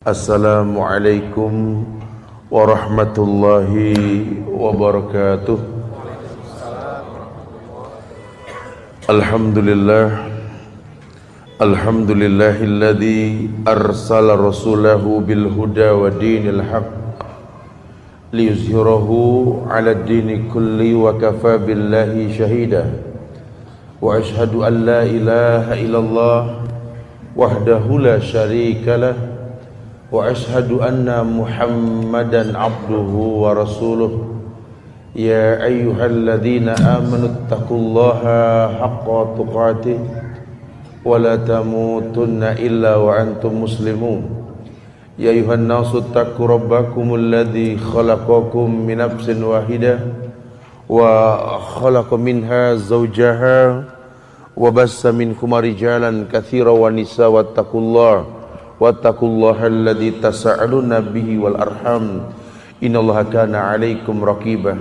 Assalamualaikum warahmatullahi wabarakatuh. Alhamdulillahilladzi arsala rasulahu bil huda wa dinil haqq liyuzhirahu 'ala ad-dini kulli wa kafa billahi shahida. Wa ashhadu an la ilaha illallah wahdahu la syarika lah wa ashhadu anna Muhammadan abduhu wa rasuluh. Ya ayyuhalladzina amanu taqullaha haqqa tuqatih wa la tamutunna illa wa antum muslimun. Ya ayyuhan nasu taqu rabbakumul ladzi khalaqakum min nafsin wahidah wa khalaqa minha zawjaha wa bassa minhuma rijalan katsiran wa nisaa wattaqullaha alladzi tasaaluna bihi wal arham innallaha kana 'alaikum raqiba.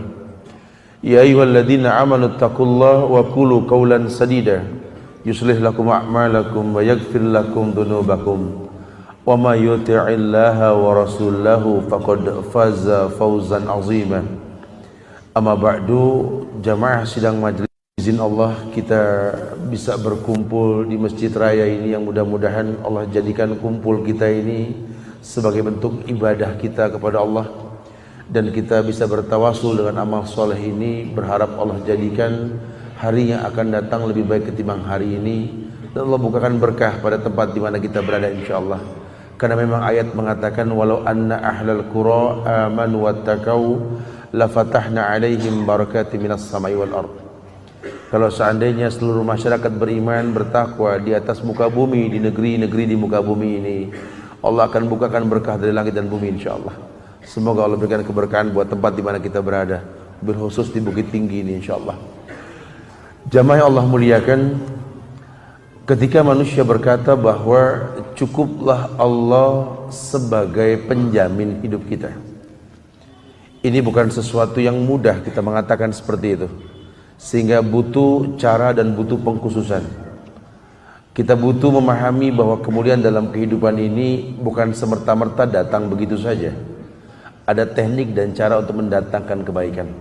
Ya ayyuhalladzina amanu taqullaha wa qulu qawlan sadida yuslih lakum a'malakum wa yaghfir lakum dhunubakum wa may yuti'illaha wa rasulahu faqad faza fawzan 'azima. Amma ba'du, jamaah sidang majelis, izin Allah kita bisa berkumpul di masjid raya ini yang mudah-mudahan Allah jadikan kumpul kita ini sebagai bentuk ibadah kita kepada Allah, dan kita bisa bertawasul dengan amal soleh ini, berharap Allah jadikan hari yang akan datang lebih baik ketimbang hari ini, dan Allah bukakan berkah pada tempat di mana kita berada insyaallah. Karena memang ayat mengatakan walau anna ahlal qura amanu wattaqau la fatahna alaihim barakatin minas samai wal ardh. Kalau seandainya seluruh masyarakat beriman, bertakwa di atas muka bumi, di negeri-negeri di muka bumi ini, Allah akan bukakan berkah dari langit dan bumi insyaallah. Semoga Allah berikan keberkahan buat tempat di mana kita berada, berkhusus di Bukit Tinggi ini insyaallah. Jamaah yang Allah muliakan, ketika manusia berkata bahwa cukuplah Allah sebagai penjamin hidup kita, ini bukan sesuatu yang mudah kita mengatakan seperti itu, sehingga butuh cara dan butuh pengkhususan. Kita butuh memahami bahwa kemuliaan dalam kehidupan ini bukan semerta-merta datang begitu saja. Ada teknik dan cara untuk mendatangkan kebaikan.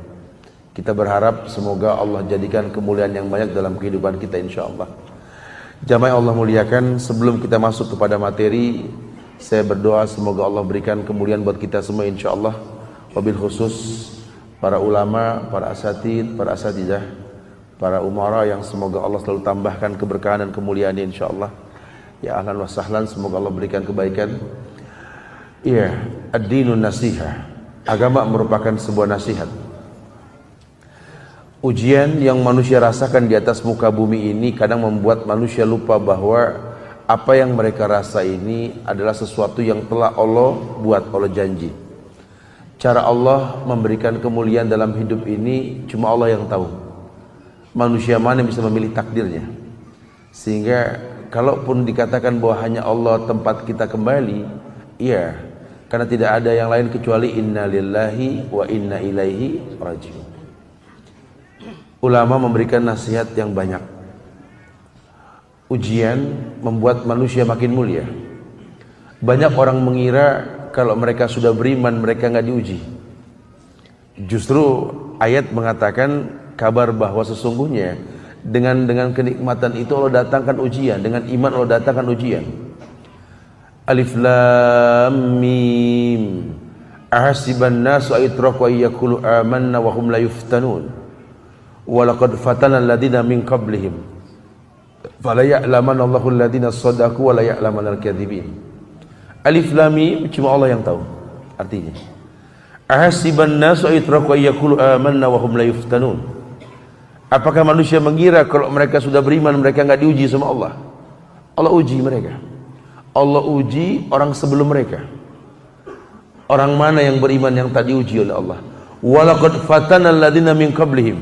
Kita berharap semoga Allah jadikan kemuliaan yang banyak dalam kehidupan kita insyaallah. Jamaah Allah muliakan, sebelum kita masuk kepada materi, saya berdoa semoga Allah berikan kemuliaan buat kita semua insyaallah. Wabil khusus para ulama, para asatid, para asatidah, para umara yang semoga Allah selalu tambahkan keberkahan dan kemuliaan insyaallah. Ya ahlan wa sahlan, semoga Allah berikan kebaikan. Iya, ad-dinun nasihah. Agama merupakan sebuah nasihat. Ujian yang manusia rasakan di atas muka bumi ini kadang membuat manusia lupa bahwa apa yang mereka rasa ini adalah sesuatu yang telah Allah buat, Allah janji. Cara Allah memberikan kemuliaan dalam hidup ini cuma Allah yang tahu. Manusia mana yang bisa memilih takdirnya. Sehingga kalaupun dikatakan bahwa hanya Allah tempat kita kembali, iya, karena tidak ada yang lain kecuali inna lillahi wa inna ilaihi raji'un. Ulama memberikan nasihat yang banyak. Ujian membuat manusia makin mulia. Banyak orang mengira kalau mereka sudah beriman mereka nggak diuji. Justru ayat mengatakan kabar bahwa sesungguhnya dengan kenikmatan itu Allah datangkan ujian, dengan iman Allah datangkan ujian. Alif lam mim. Ahasiban nasu aytraku ayyakulu amanna wa hum la yuftanun. Wa laqad fatana alladziina min qablihim. Fala ya'lamanna Allahu alladziina shadaqu wa la ya'lamanal kadzibin. Alif lam mim cuma Allah yang tahu artinya. Ahasiban nasu aytraku ayyakulu amanna wa hum la yuftanun. Apakah manusia mengira kalau mereka sudah beriman mereka enggak diuji sama Allah? Allah uji mereka. Allah uji orang sebelum mereka. Orang mana yang beriman yang tak diuji oleh Allah? Wa laqad fatana alladziina min qablihim.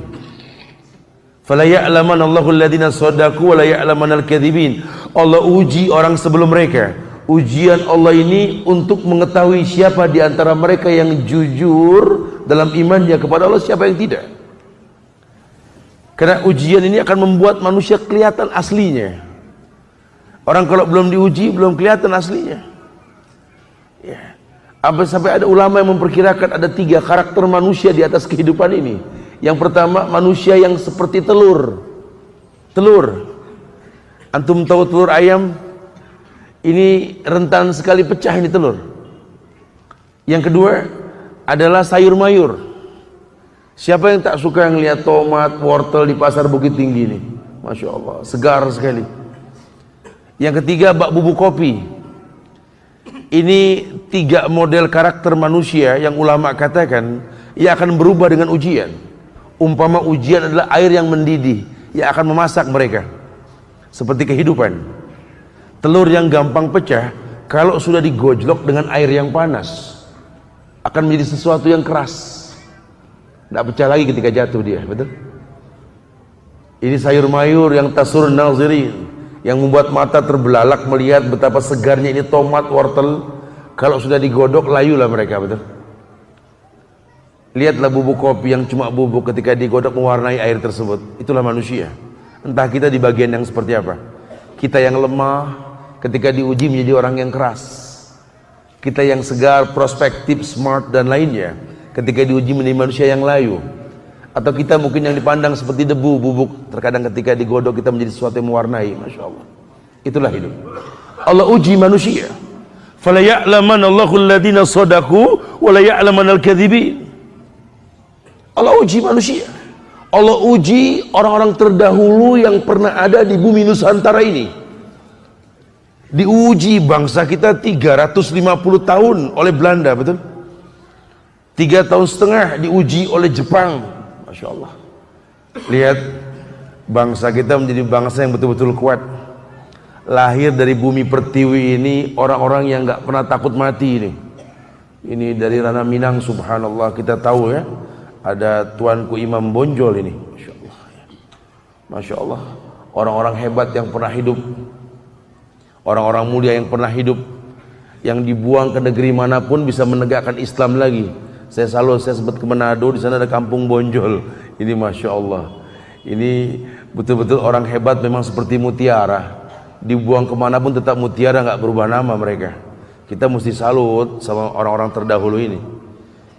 Fala ya'lamanna Allahu alladziina shadaqu wa la ya'lamanal kadzibin. Allah uji orang sebelum mereka. Ujian Allah ini untuk mengetahui siapa di antara mereka yang jujur dalam imannya kepada Allah, siapa yang tidak. Karena ujian ini akan membuat manusia kelihatan aslinya. Orang kalau belum diuji belum kelihatan aslinya. Ya. Apa sampai ada ulama yang memperkirakan ada 3 karakter manusia di atas kehidupan ini. Yang pertama, manusia yang seperti telur. Telur. Antum tahu telur ayam? Ini rentan sekali pecah ini telur. Yang kedua adalah sayur mayur. Siapa yang tak suka ngelihat tomat, wortel di pasar Bukit Tinggi ini? Masya Allah, segar sekali. Yang ketiga, bak bubuk kopi. Ini 3 model karakter manusia yang ulama katakan ia akan berubah dengan ujian. Umpama ujian adalah air yang mendidih, ia akan memasak mereka. Seperti kehidupan. Telur yang gampang pecah kalau sudah digojlok dengan air yang panas akan menjadi sesuatu yang keras. Tidak pecah lagi ketika jatuh dia, betul? Ini sayur mayur yang tasurun nazirin, yang membuat mata terbelalak melihat betapa segarnya ini tomat, wortel. Kalau sudah digodok, layulah mereka, betul? Lihatlah bubuk kopi yang cuma bubuk ketika digodok mewarnai air tersebut. Itulah manusia. Entah kita di bagian yang seperti apa. Kita yang lemah ketika diuji menjadi orang yang keras. Kita yang segar, prospektif, smart dan lainnya ketika diuji menjadi manusia yang layu. Atau kita mungkin yang dipandang seperti debu, bubuk. Terkadang ketika digodok kita menjadi sesuatu yang mewarnai. Masya Allah. Itulah hidup. Allah uji manusia. Fala ya'laman Allahu alladhina shadaku wa la ya'laman al-kadhibin. Allah uji manusia. Allah uji orang-orang terdahulu yang pernah ada di bumi Nusantara ini. Diuji bangsa kita 350 tahun oleh Belanda, betul? 3,5 tahun diuji oleh Jepang. Masya Allah. Lihat, bangsa kita menjadi bangsa yang betul-betul kuat. Lahir dari bumi pertiwi ini orang-orang yang gak pernah takut mati ini. Ini dari ranah Minang, subhanallah. Kita tahu ya, ada Tuanku Imam Bonjol ini. Masya Allah. Masya Allah. Orang-orang hebat yang pernah hidup, orang-orang mulia yang pernah hidup, yang dibuang ke negeri manapun bisa menegakkan Islam lagi. Saya selalu sempat ke Manado, di sana ada kampung Bonjol. Ini Masya Allah. Ini betul-betul orang hebat, memang seperti mutiara. Dibuang kemanapun tetap mutiara, nggak berubah nama mereka. Kita mesti salut sama orang-orang terdahulu ini.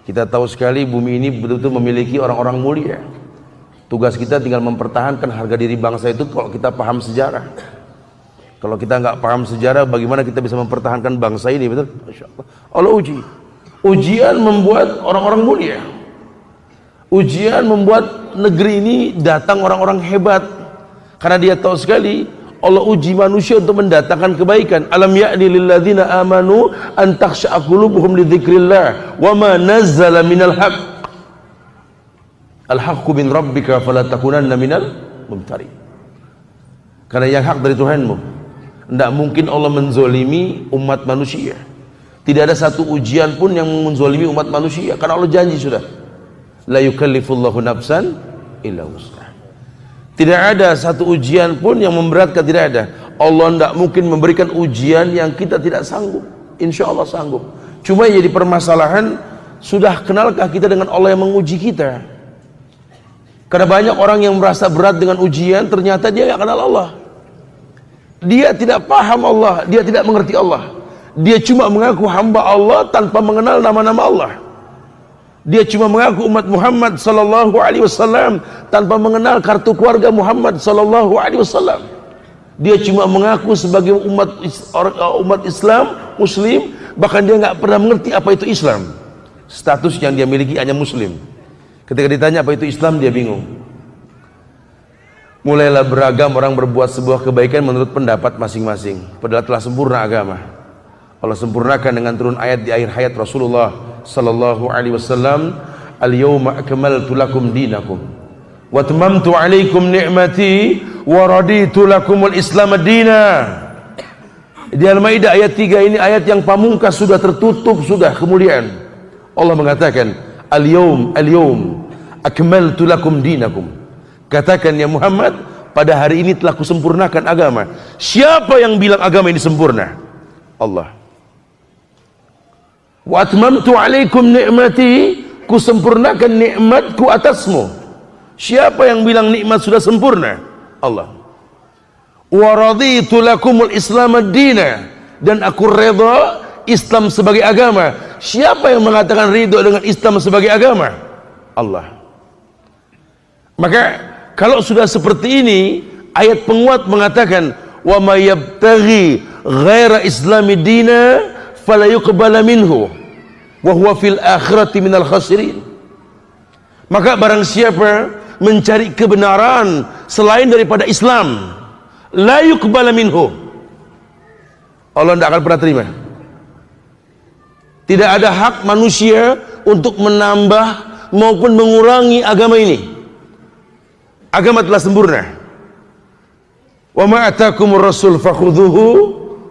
Kita tahu sekali bumi ini betul-betul memiliki orang-orang mulia. Tugas kita tinggal mempertahankan harga diri bangsa itu kalau kita paham sejarah. Kalau kita nggak paham sejarah, bagaimana kita bisa mempertahankan bangsa ini, betul? Masya Allah. Allah uji. Ujian membuat orang-orang mulia. Ujian membuat negeri ini datang orang-orang hebat. Karena dia tahu sekali Allah uji manusia untuk mendatangkan kebaikan. Alam ya'ni lil ladzina amanu an takhsha'a qulubuhum li dzikrillah wa ma nazzala minal haqq. Al haqqu min rabbika fala takunanna minal mumtari. Karena yang hak dari Tuhanmu. Tidak mungkin Allah menzolimi umat manusia. Tidak ada satu ujian pun yang menzolimi umat manusia. Karena Allah janji sudah. La yukallifullahu nafsan illa wus'aha. Tidak ada satu ujian pun yang memberatkan, tidak ada. Allah tidak mungkin memberikan ujian yang kita tidak sanggup. Insya Allah sanggup. Cuma yang jadi permasalahan, sudah kenalkah kita dengan Allah yang menguji kita? Karena banyak orang yang merasa berat dengan ujian, ternyata dia tidak kenal Allah. Dia tidak paham Allah, dia tidak mengerti Allah. Dia cuma mengaku hamba Allah tanpa mengenal nama-nama Allah. Dia cuma mengaku umat Muhammad sallallahu alaihi wasallam tanpa mengenal kartu keluarga Muhammad sallallahu alaihi wasallam. Dia cuma mengaku sebagai umat Islam, muslim, bahkan dia nggak pernah mengerti apa itu Islam. Status yang dia miliki hanya muslim. Ketika ditanya apa itu Islam, dia bingung. Mulailah beragam orang berbuat sebuah kebaikan menurut pendapat masing-masing. Padahal telah sempurna agama. Allah sempurnakan dengan turun ayat di akhir hayat Rasulullah sallallahu alaihi wasallam, al-yawma akmaltu lakum dinakum wa atmamtu alaikum ni'mati wa raditu lakumul islam ad-dina. Di Al-Maidah ayat 3 ini ayat yang pamungkas, sudah tertutup, sudah kemuliaan. Allah mengatakan al-yawm akmaltu lakum dinakum. Katakan ya Muhammad, pada hari ini telah kusempurnakan agama. Siapa yang bilang agama ini sempurna? Allah. Wa atmamtu alaikum ni'mati, kusempurnakan nikmatku atasmu. Siapa yang bilang nikmat sudah sempurna? Allah. Wa raditu lakumul islam ad-dina, dan aku redha Islam sebagai agama. Siapa yang mengatakan ridho dengan Islam sebagai agama? Allah. Maka kalau sudah seperti ini, ayat penguat mengatakan wa may yabtaghi ghaira islami dina fala yuqbala minhu wa huwa fil akhirati minal khasirin. Maka barang siapa mencari kebenaran selain daripada Islam, la yuqbala minhu, Allah tidak akan pernah terima. Tidak ada hak manusia untuk menambah maupun mengurangi agama ini. Agama telah sempurna. Wa ma atakumur rasul fakhudhuhu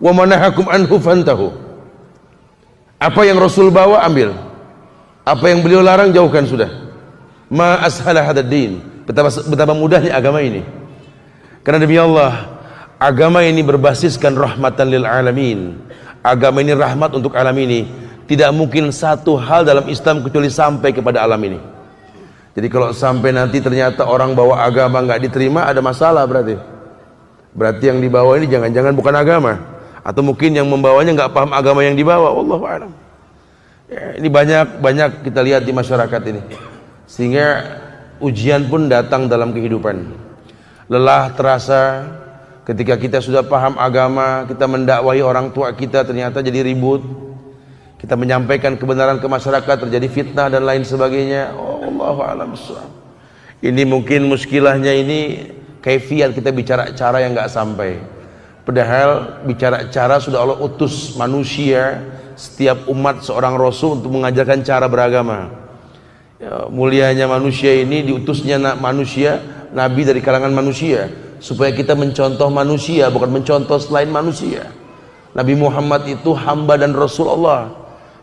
wa ma nahakum anhu fantahu. Apa yang Rasul bawa ambil, apa yang beliau larang jauhkan sudah. Ma ashala hadad din. Betapa mudahnya agama ini. Karena demi Allah, agama ini berbasiskan rahmatan lil alamin. Agama ini rahmat untuk alam ini. Tidak mungkin satu hal dalam Islam kecuali sampai kepada alam ini. Jadi kalau sampai nanti ternyata orang bawa agama nggak diterima, ada masalah berarti. Berarti yang dibawa ini jangan-jangan bukan agama, atau mungkin yang membawanya nggak paham agama yang dibawa. Wallahu a'lam. Ya, ini banyak kita lihat di masyarakat ini, sehingga ujian pun datang dalam kehidupan. Lelah terasa ketika kita sudah paham agama, kita mendakwahi orang tua kita ternyata jadi ribut. Kita menyampaikan kebenaran ke masyarakat terjadi fitnah dan lain sebagainya. Allahu a'lam bishawab. Ini mungkin muskilahnya ini kaifiat kita bicara cara yang nggak sampai. Padahal bicara cara sudah Allah utus manusia, setiap umat seorang rasul untuk mengajarkan cara beragama. Ya, mulianya manusia ini diutusnya manusia, nabi dari kalangan manusia, supaya kita mencontoh manusia, bukan mencontoh selain manusia. Nabi Muhammad itu hamba dan rasul Allah.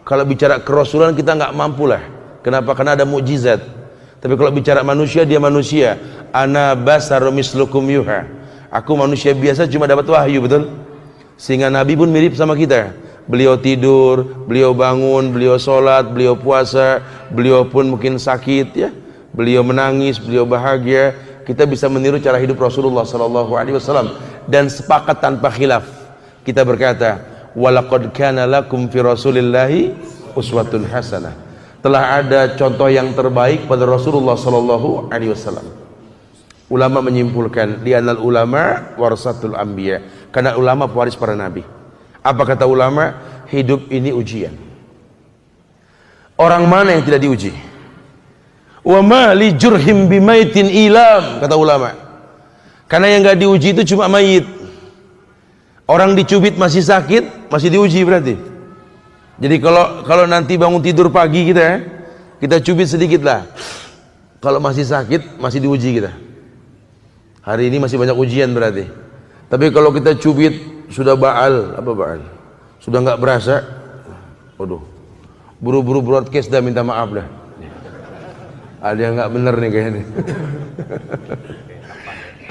Kalau bicara kerasulan kita nggak mampu lah. Kenapa? Karena ada mukjizat. Tapi kalau bicara manusia, dia manusia. Ana basarum mislukum yuha. Aku manusia biasa cuma dapat wahyu, betul? Sehingga Nabi pun mirip sama kita. Beliau tidur, beliau bangun, beliau sholat, beliau puasa, beliau pun mungkin sakit, ya. Beliau menangis, beliau bahagia. Kita bisa meniru cara hidup Rasulullah SAW dan sepakat tanpa khilaf. Kita berkata, walaqad kana lakum fi rasulillahi uswatun hasanah. Telah ada contoh yang terbaik pada Rasulullah sallallahu alaihi wasallam. Ulama menyimpulkan li'anal ulama warasatul anbiya, karena ulama pewaris para nabi. Apa kata ulama? Hidup ini ujian. Orang mana yang tidak diuji? Wa ma li jurhim bimaitin ilam, kata ulama. Karena yang enggak diuji itu cuma mayit. Orang dicubit masih sakit, masih diuji berarti. Jadi kalau nanti bangun tidur pagi kita cubit sedikit lah. Kalau masih sakit, masih diuji kita. Hari ini masih banyak ujian berarti. Tapi kalau kita cubit sudah baal, apa baal? Sudah nggak berasa, waduh, buru-buru broadcast dah, minta maaf dah. Ada yang nggak bener nih kayaknya.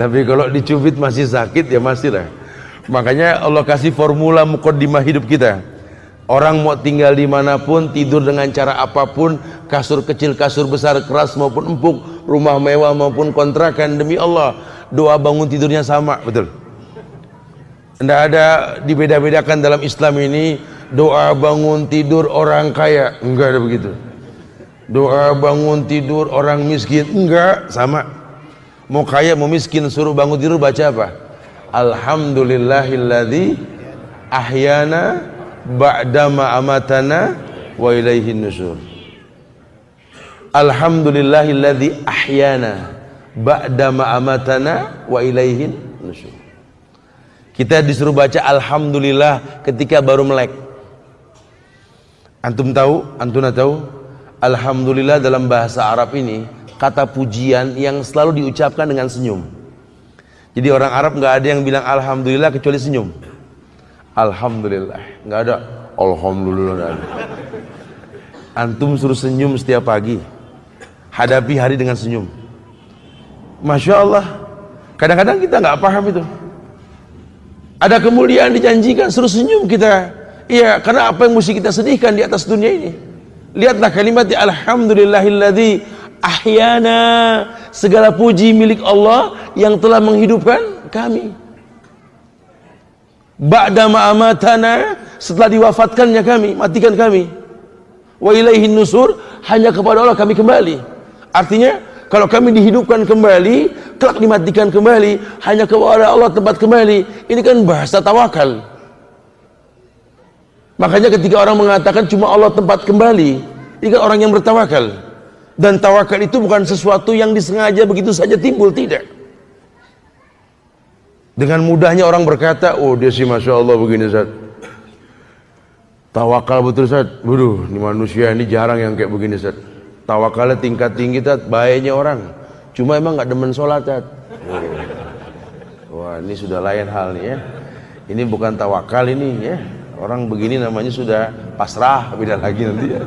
Tapi kalau dicubit masih sakit ya masih lah. Makanya Allah kasih formula muqaddimah hidup kita. Orang mau tinggal dimanapun, tidur dengan cara apapun, kasur kecil, kasur besar, keras maupun empuk, rumah mewah maupun kontrakan, demi Allah, doa bangun tidurnya sama, betul? Tidak ada dibeda-bedakan dalam Islam ini. Doa bangun tidur orang kaya, enggak ada begitu. Doa bangun tidur orang miskin, enggak, sama. Mau kaya mau miskin, suruh bangun tidur baca apa? Alhamdulillahilladzi ahyana ba'dama amatana wa ilaihin nusyur. Alhamdulillahilladzi ahyana ba'dama amatana wa ilaihin nusyur. Kita disuruh baca alhamdulillah ketika baru melek. Antum tahu? Antuna tahu? Alhamdulillah dalam bahasa Arab ini kata pujian yang selalu diucapkan dengan senyum. Jadi orang Arab nggak ada yang bilang alhamdulillah kecuali senyum. Alhamdulillah, nggak ada alhamdulillah, nggak ada. Antum suruh senyum setiap pagi, hadapi hari dengan senyum. Masya Allah. Kadang-kadang kita nggak paham itu. Ada kemuliaan dijanjikan, suruh senyum kita. Iya, karena apa yang mesti kita sedihkan di atas dunia ini? Lihatlah kalimat alhamdulillahilladzi ahyana, segala puji milik Allah yang telah menghidupkan kami. Ba'da ma amatana, setelah diwafatkannya kami, matikan kami. Wa ilaihin nusur, hanya kepada Allah kami kembali. Artinya kalau kami dihidupkan kembali, kelak dimatikan kembali, hanya kepada Allah tempat kembali. Ini kan bahasa tawakal. Makanya ketika orang mengatakan cuma Allah tempat kembali, ini kan orang yang bertawakal. Dan tawakal itu bukan sesuatu yang disengaja begitu saja timbul, tidak. Dengan mudahnya orang berkata, oh dia sih Masya Allah begini Ustaz, tawakal betul Ustaz. Waduh, ini manusia ini jarang yang kayak begini Ustaz. Tawakalnya tingkat tinggi Ustaz, baiknya orang, cuma emang gak demen sholat Ustaz. Wah ini sudah lain hal nih ya. Ini bukan tawakal ini ya. Orang begini namanya sudah pasrah, beda lagi nanti ya.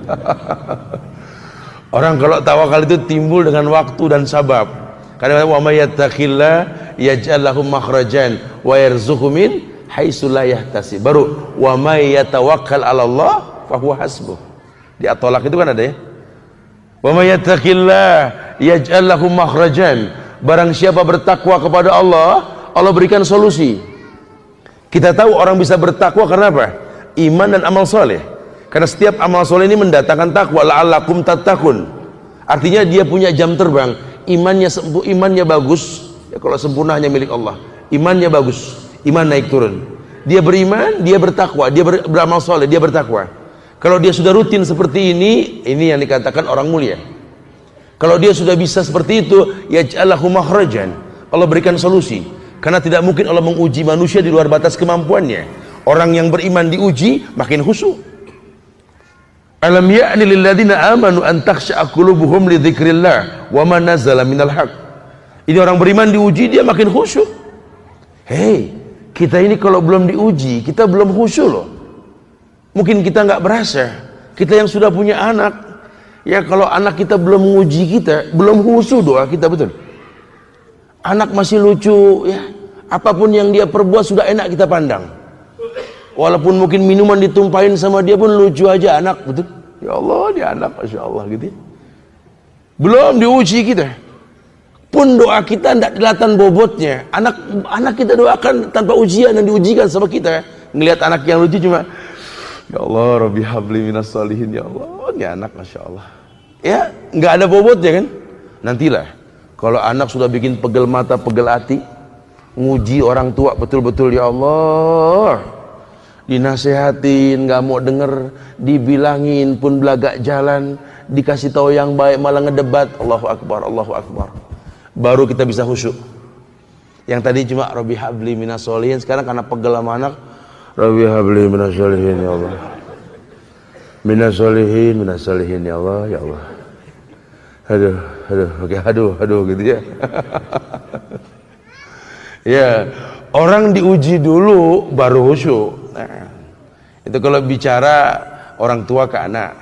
Orang kalau tawakal itu timbul dengan waktu dan sabab. Karena wa may yattaqillah yaj'al lahu makhrajan wa yarzuqhu min haitsu la yahtasib. Baru wa may yatawakkal 'ala Allah fa huwa hasbuh. Di at-Thalaq itu kan ada ya. Wa may yattaqillah yaj'al lahu makhrajan. Barang siapa bertakwa kepada Allah, Allah berikan solusi. Kita tahu orang bisa bertakwa karena apa? Iman dan amal soleh. Karena setiap amal soleh ini mendatangkan takwa. La'allakum tattaqun. Artinya dia punya jam terbang. Imannya bagus. Ya, kalau sempurna hanya milik Allah. Imannya bagus. Iman naik turun. Dia beriman, dia bertakwa, dia beramal soleh, dia bertakwa. Kalau dia sudah rutin seperti ini yang dikatakan orang mulia. Kalau dia sudah bisa seperti itu, yaj'alahu makhrajan. Allah berikan solusi. Karena tidak mungkin Allah menguji manusia di luar batas kemampuannya. Orang yang beriman diuji makin khusyuk. Alam ya'ni lil ladzina amanu an takhsha'a qulubuhum li dzikrillah wa ma nazala minal haqq. Ini orang beriman diuji dia makin khusyuk. Hei, kita ini kalau belum diuji, kita belum khusyuk loh. Mungkin kita nggak berasa. Kita yang sudah punya anak, ya kalau anak kita belum menguji kita, belum khusyuk doa kita, betul. Anak masih lucu ya, apapun yang dia perbuat sudah enak kita pandang. Walaupun mungkin minuman ditumpahin sama dia pun lucu aja anak, betul. Ya Allah dia anak, Masya Allah gitu. Belum diuji kita. Pun doa kita tidak kelihatan bobotnya. Anak kita doakan tanpa ujian dan diujikan sama kita. Ngelihat anak yang lucu cuma, ya Allah Rabbi habli minas solihin, ya Allah, ini anak Masya Allah. Ya nggak ada bobotnya kan. Nantilah kalau anak sudah bikin pegel mata, pegel hati, nguji orang tua betul-betul, ya Allah, dinasehatin nggak mau denger, dibilangin pun belagak jalan, dikasih tahu yang baik malah ngedebat. Allahu Akbar, Allahu Akbar. Baru kita bisa khusyuk. Yang tadi cuma Rabbi habli minas solihin, sekarang karena pegel sama anak, Rabbi habli minas solihin, ya Allah, minas solihin, ya Allah, ya Allah. Aduh gitu ya. Ya, orang diuji dulu baru khusyuk. Nah, itu kalau bicara orang tua ke anak.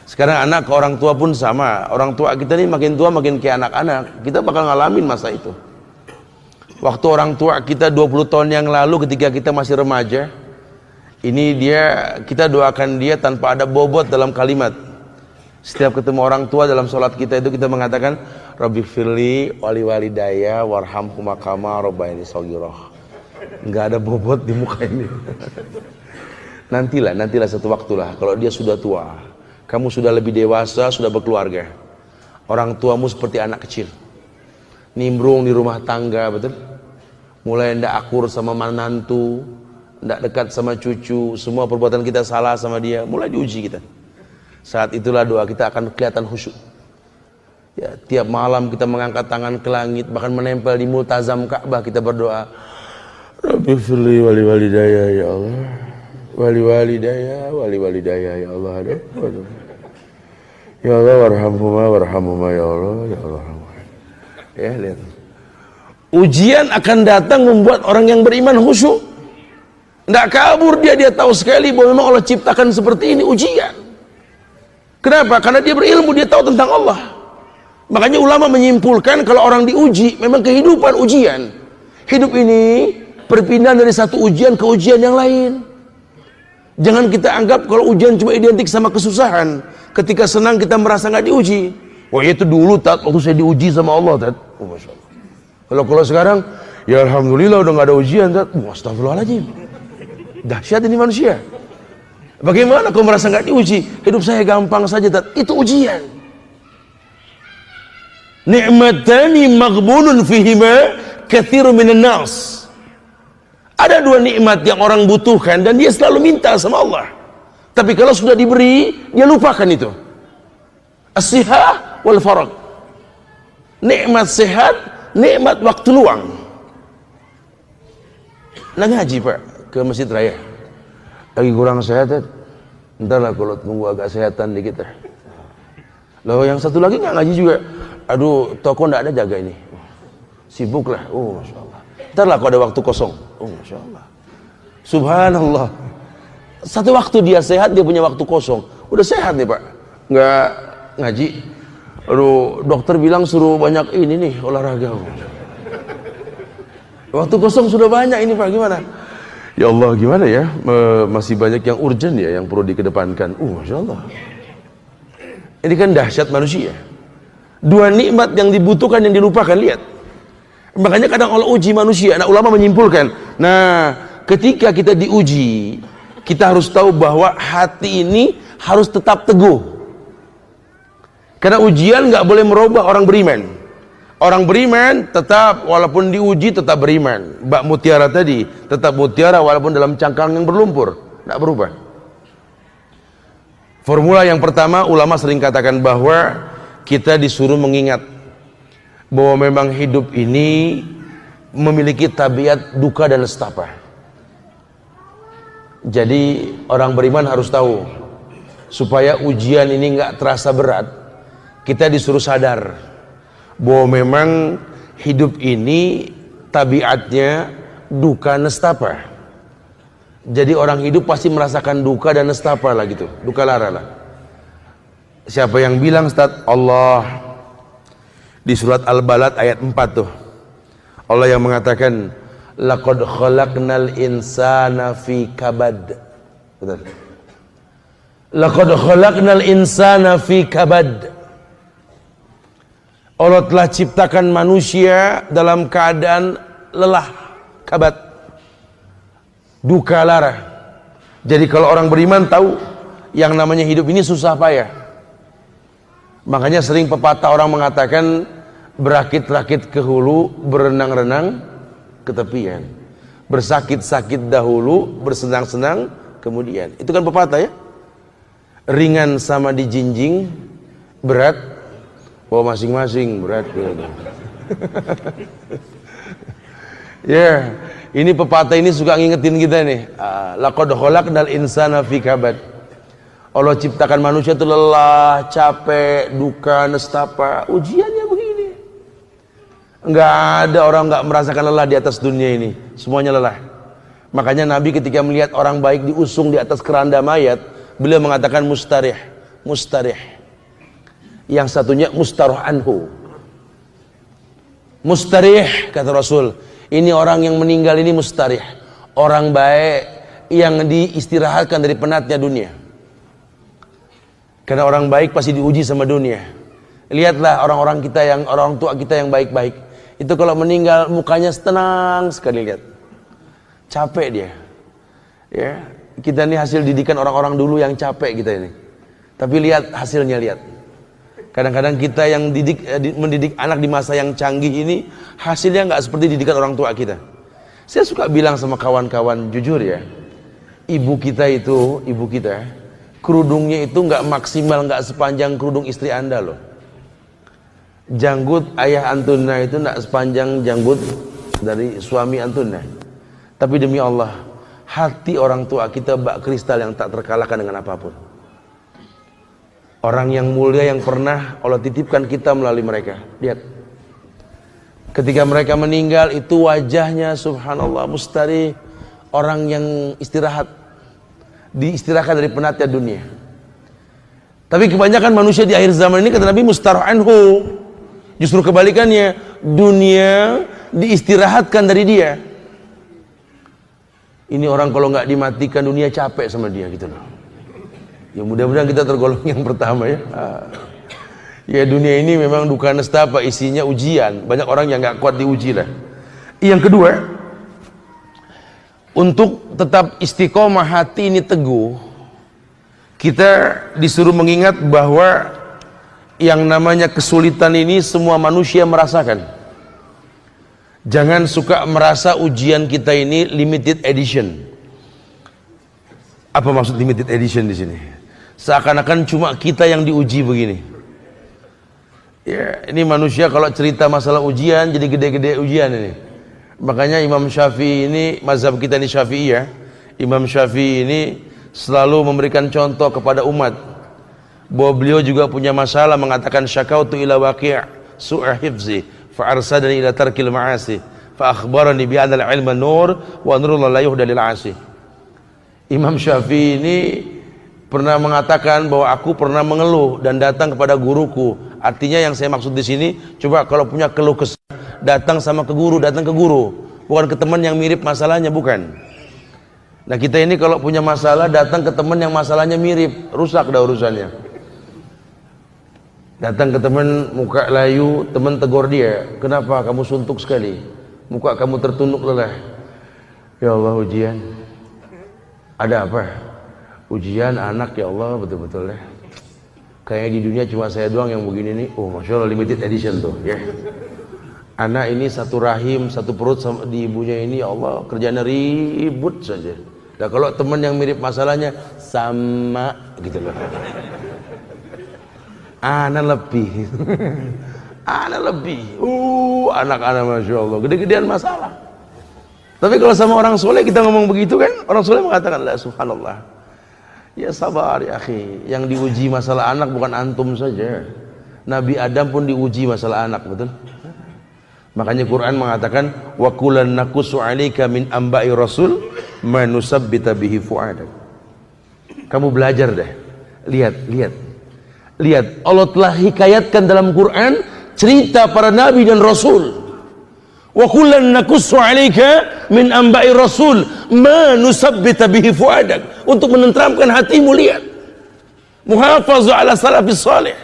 Sekarang anak ke orang tua pun sama. Orang tua kita ini makin tua makin kayak anak-anak. Kita bakal ngalamin masa itu. Waktu orang tua kita 20 tahun yang lalu ketika kita masih remaja, ini kita doakan dia tanpa ada bobot dalam kalimat. Setiap ketemu orang tua dalam sholat kita itu kita mengatakan Rabbi firli wali walidaya warhamhuma kama rabbayani shaghira. Enggak ada bobot di muka ini. Nantilah satu waktulah kalau dia sudah tua, kamu sudah lebih dewasa, sudah berkeluarga. Orang tuamu seperti anak kecil. Nimbrung di rumah tangga, betul? Mulai ndak akur sama menantu, ndak dekat sama cucu, semua perbuatan kita salah sama dia, mulai diuji kita. Saat itulah doa kita akan kelihatan khusyuk. Ya, tiap malam kita mengangkat tangan ke langit, bahkan menempel di multazam Ka'bah kita berdoa. Rabbi firli wali walidaya, ya Allah. Wali walidaya, ya Allah. Aduh. Ya Allah warhamhuma ya Allah, ya Allah. Ya, lihat. Ujian akan datang membuat orang yang beriman khusyuk. Tidak kabur dia tahu sekali bahwa memang Allah ciptakan seperti ini ujian. Kenapa? Karena dia berilmu, dia tahu tentang Allah. Makanya ulama menyimpulkan kalau orang diuji, memang kehidupan ujian. Hidup ini perpindahan dari satu ujian ke ujian yang lain. Jangan kita anggap kalau ujian cuma identik sama kesusahan. Ketika senang kita merasa nggak diuji. Wah itu dulu waktu saya diuji sama Allah. Oh, Masya Allah. Kalau sekarang, ya Alhamdulillah udah nggak ada ujian. Astagfirullahaladzim. Dahsyat ini manusia. Bagaimana kau merasa nggak diuji? Hidup saya gampang saja. Itu ujian. Ni'matani maghbunun fihima katsirun minan nas. Ada dua nikmat yang orang butuhkan dan dia selalu minta sama Allah. Tapi kalau sudah diberi, dia lupakan itu. As-sihah wal farag. Nikmat sehat, nikmat waktu luang. Nah ngaji Pak ke Masjid Raya. Lagi kurang sehat, entahlah kalau tunggu agak sehatan dikit. Lalu yang satu lagi nggak ngaji juga. Aduh, toko nggak ada jaga ini. Sibuk lah. Oh, Masya Allah. Ntarlah kalau ada waktu kosong. Oh, Masya Allah. Subhanallah. Satu waktu dia sehat, dia punya waktu kosong. Udah sehat nih Pak. Nggak ngaji. Aduh, dokter bilang suruh banyak ini nih, olahraga. Waktu kosong sudah banyak ini Pak, gimana? Ya Allah, gimana ya? Masih banyak yang urgent ya, yang perlu dikedepankan. Masya Allah. Ini kan dahsyat manusia. Dua nikmat yang dibutuhkan, yang dilupakan, lihat. Makanya kadang Allah uji manusia. Nah, ulama menyimpulkan, nah, ketika kita diuji, kita harus tahu bahwa hati ini harus tetap teguh. Karena ujian nggak boleh merubah orang beriman. Orang beriman tetap, walaupun diuji tetap beriman. Bak mutiara tadi, tetap mutiara walaupun dalam cangkang yang berlumpur, nggak berubah. Formula yang pertama, ulama sering katakan bahwa kita disuruh mengingat bahwa memang hidup ini memiliki tabiat duka dan nestapa. Jadi orang beriman harus tahu, supaya ujian ini nggak terasa berat, kita disuruh sadar bahwa memang hidup ini tabiatnya duka nestapa. Jadi orang hidup pasti merasakan duka dan nestapa lah gitu, duka lara lah. Siapa yang bilang Ustaz? Allah. Di surat Al-Balad ayat 4 tuh, Allah yang mengatakan laqad khalaqnal insana fi kabad. Betul. Laqad khalaqnal insana fi kabad. Allah telah ciptakan manusia dalam keadaan lelah, kabad, duka lara. Jadi kalau orang beriman tahu yang namanya hidup ini susah payah. Makanya sering pepatah orang mengatakan berakit-rakit ke hulu, berenang-renang ke tepian. Bersakit-sakit dahulu, bersenang-senang kemudian. Itu kan pepatah ya. Ringan sama dijinjing, berat bawa masing-masing, berat. Ya, ini pepatah ini suka ngingetin kita nih. Laqad khalaqnal insana fi kabad. Allah ciptakan manusia itu lelah, capek, duka, nestapa. Ujiannya begini. Enggak ada orang enggak merasakan lelah di atas dunia ini. Semuanya lelah. Makanya Nabi ketika melihat orang baik diusung di atas keranda mayat, beliau mengatakan mustarih, mustarih. Yang satunya mustaroh anhu. Mustarih, kata Rasul. Ini orang yang meninggal ini mustarih. Orang baik yang diistirahatkan dari penatnya dunia. Karena orang baik pasti diuji sama dunia. Lihatlah orang-orang kita yang, orang tua kita yang baik-baik. Itu kalau meninggal mukanya tenang sekali, lihat. Capek dia. Ya, kita ini hasil didikan orang-orang dulu yang capek kita ini. Tapi lihat hasilnya, lihat. Kadang-kadang kita yang mendidik anak di masa yang canggih ini, hasilnya nggak seperti didikan orang tua kita. Saya suka bilang sama kawan-kawan, jujur ya, ibu kita, kerudungnya itu nggak maksimal, nggak sepanjang kerudung istri Anda loh. Janggut ayah antuna itu nggak sepanjang janggut dari suami antuna. Tapi demi Allah, hati orang tua kita bak kristal yang tak terkalahkan dengan apapun. Orang yang mulia yang pernah Allah titipkan kita melalui mereka. Lihat, ketika mereka meninggal itu wajahnya subhanallah mustari, orang yang istirahat, diistirahatkan dari penatnya dunia. Tapi kebanyakan manusia di akhir zaman ini, kata Nabi, mustaroh anhu. Justru kebalikannya, dunia diistirahatkan dari dia. Ini orang kalau nggak dimatikan dunia capek sama dia gitu loh. Ya mudah-mudahan kita tergolong yang pertama ya. Ya dunia ini memang duka nestapa, isinya ujian. Banyak orang yang nggak kuat diuji lah. Yang kedua, untuk tetap istiqomah hati ini teguh, Kita disuruh mengingat bahwa yang namanya kesulitan ini semua manusia merasakan. Jangan suka merasa ujian kita ini limited edition. Apa maksud limited edition di sini? Seakan-akan cuma kita yang diuji begini. Ya, ini manusia kalau cerita masalah ujian jadi gede-gede ujian ini. Makanya Imam Syafi'i ini, mazhab kita ini Syafi'i ya. Imam Syafi'i ini selalu memberikan contoh kepada umat bahwa beliau juga punya masalah, mengatakan syakautu ila waqi' su'a hifzi fa arsadani ila tarkil ma'asi fa akhbarani bi anna al-ilma nur wa nurul la yuhda lil 'asi. Imam Syafi'i ini pernah mengatakan bahwa aku pernah mengeluh dan datang kepada guruku. Artinya yang saya maksud di sini, coba kalau punya keluh kesah, datang sama ke guru, datang ke guru, bukan ke teman yang mirip masalahnya, bukan. Nah kita ini kalau punya masalah datang ke teman yang masalahnya mirip, rusak dah urusannya. Datang ke teman muka layu, teman tegur dia, kenapa kamu suntuk sekali, muka kamu tertunduk lelah. Ya Allah, ujian. Ada apa? Ujian anak, ya Allah, betul-betul ya. Kayaknya di dunia cuma saya doang yang begini nih. Oh Masya Allah, limited edition tuh ya. Anak ini satu rahim, satu perut sama di ibunya ini, ya Allah, kerjanya ribut saja. Nah kalau teman yang mirip masalahnya sama gitu loh. Anak lebih. Anak lebih. Anak-anak Masya Allah, gede-gedean masalah. Tapi kalau sama orang soleh kita ngomong begitu kan, orang soleh mengatakan la subhanallah. Ya sabar ya akhi, yang diuji masalah anak bukan antum saja. Nabi Adam pun diuji masalah anak, betul? Makanya Quran mengatakan wa kullan naqussu 'alaika min amba'i rasul ma nusabbita bihi fu'adak. Kamu belajar deh. Lihat, Allah telah hikayatkan dalam Quran cerita para nabi dan rasul. Wa kullan naqussu 'alaika min amba'i rasul ma nusabbita bihi fuadak, untuk menenteramkan hatimu. Lihat, muhafazu ala salafis salih,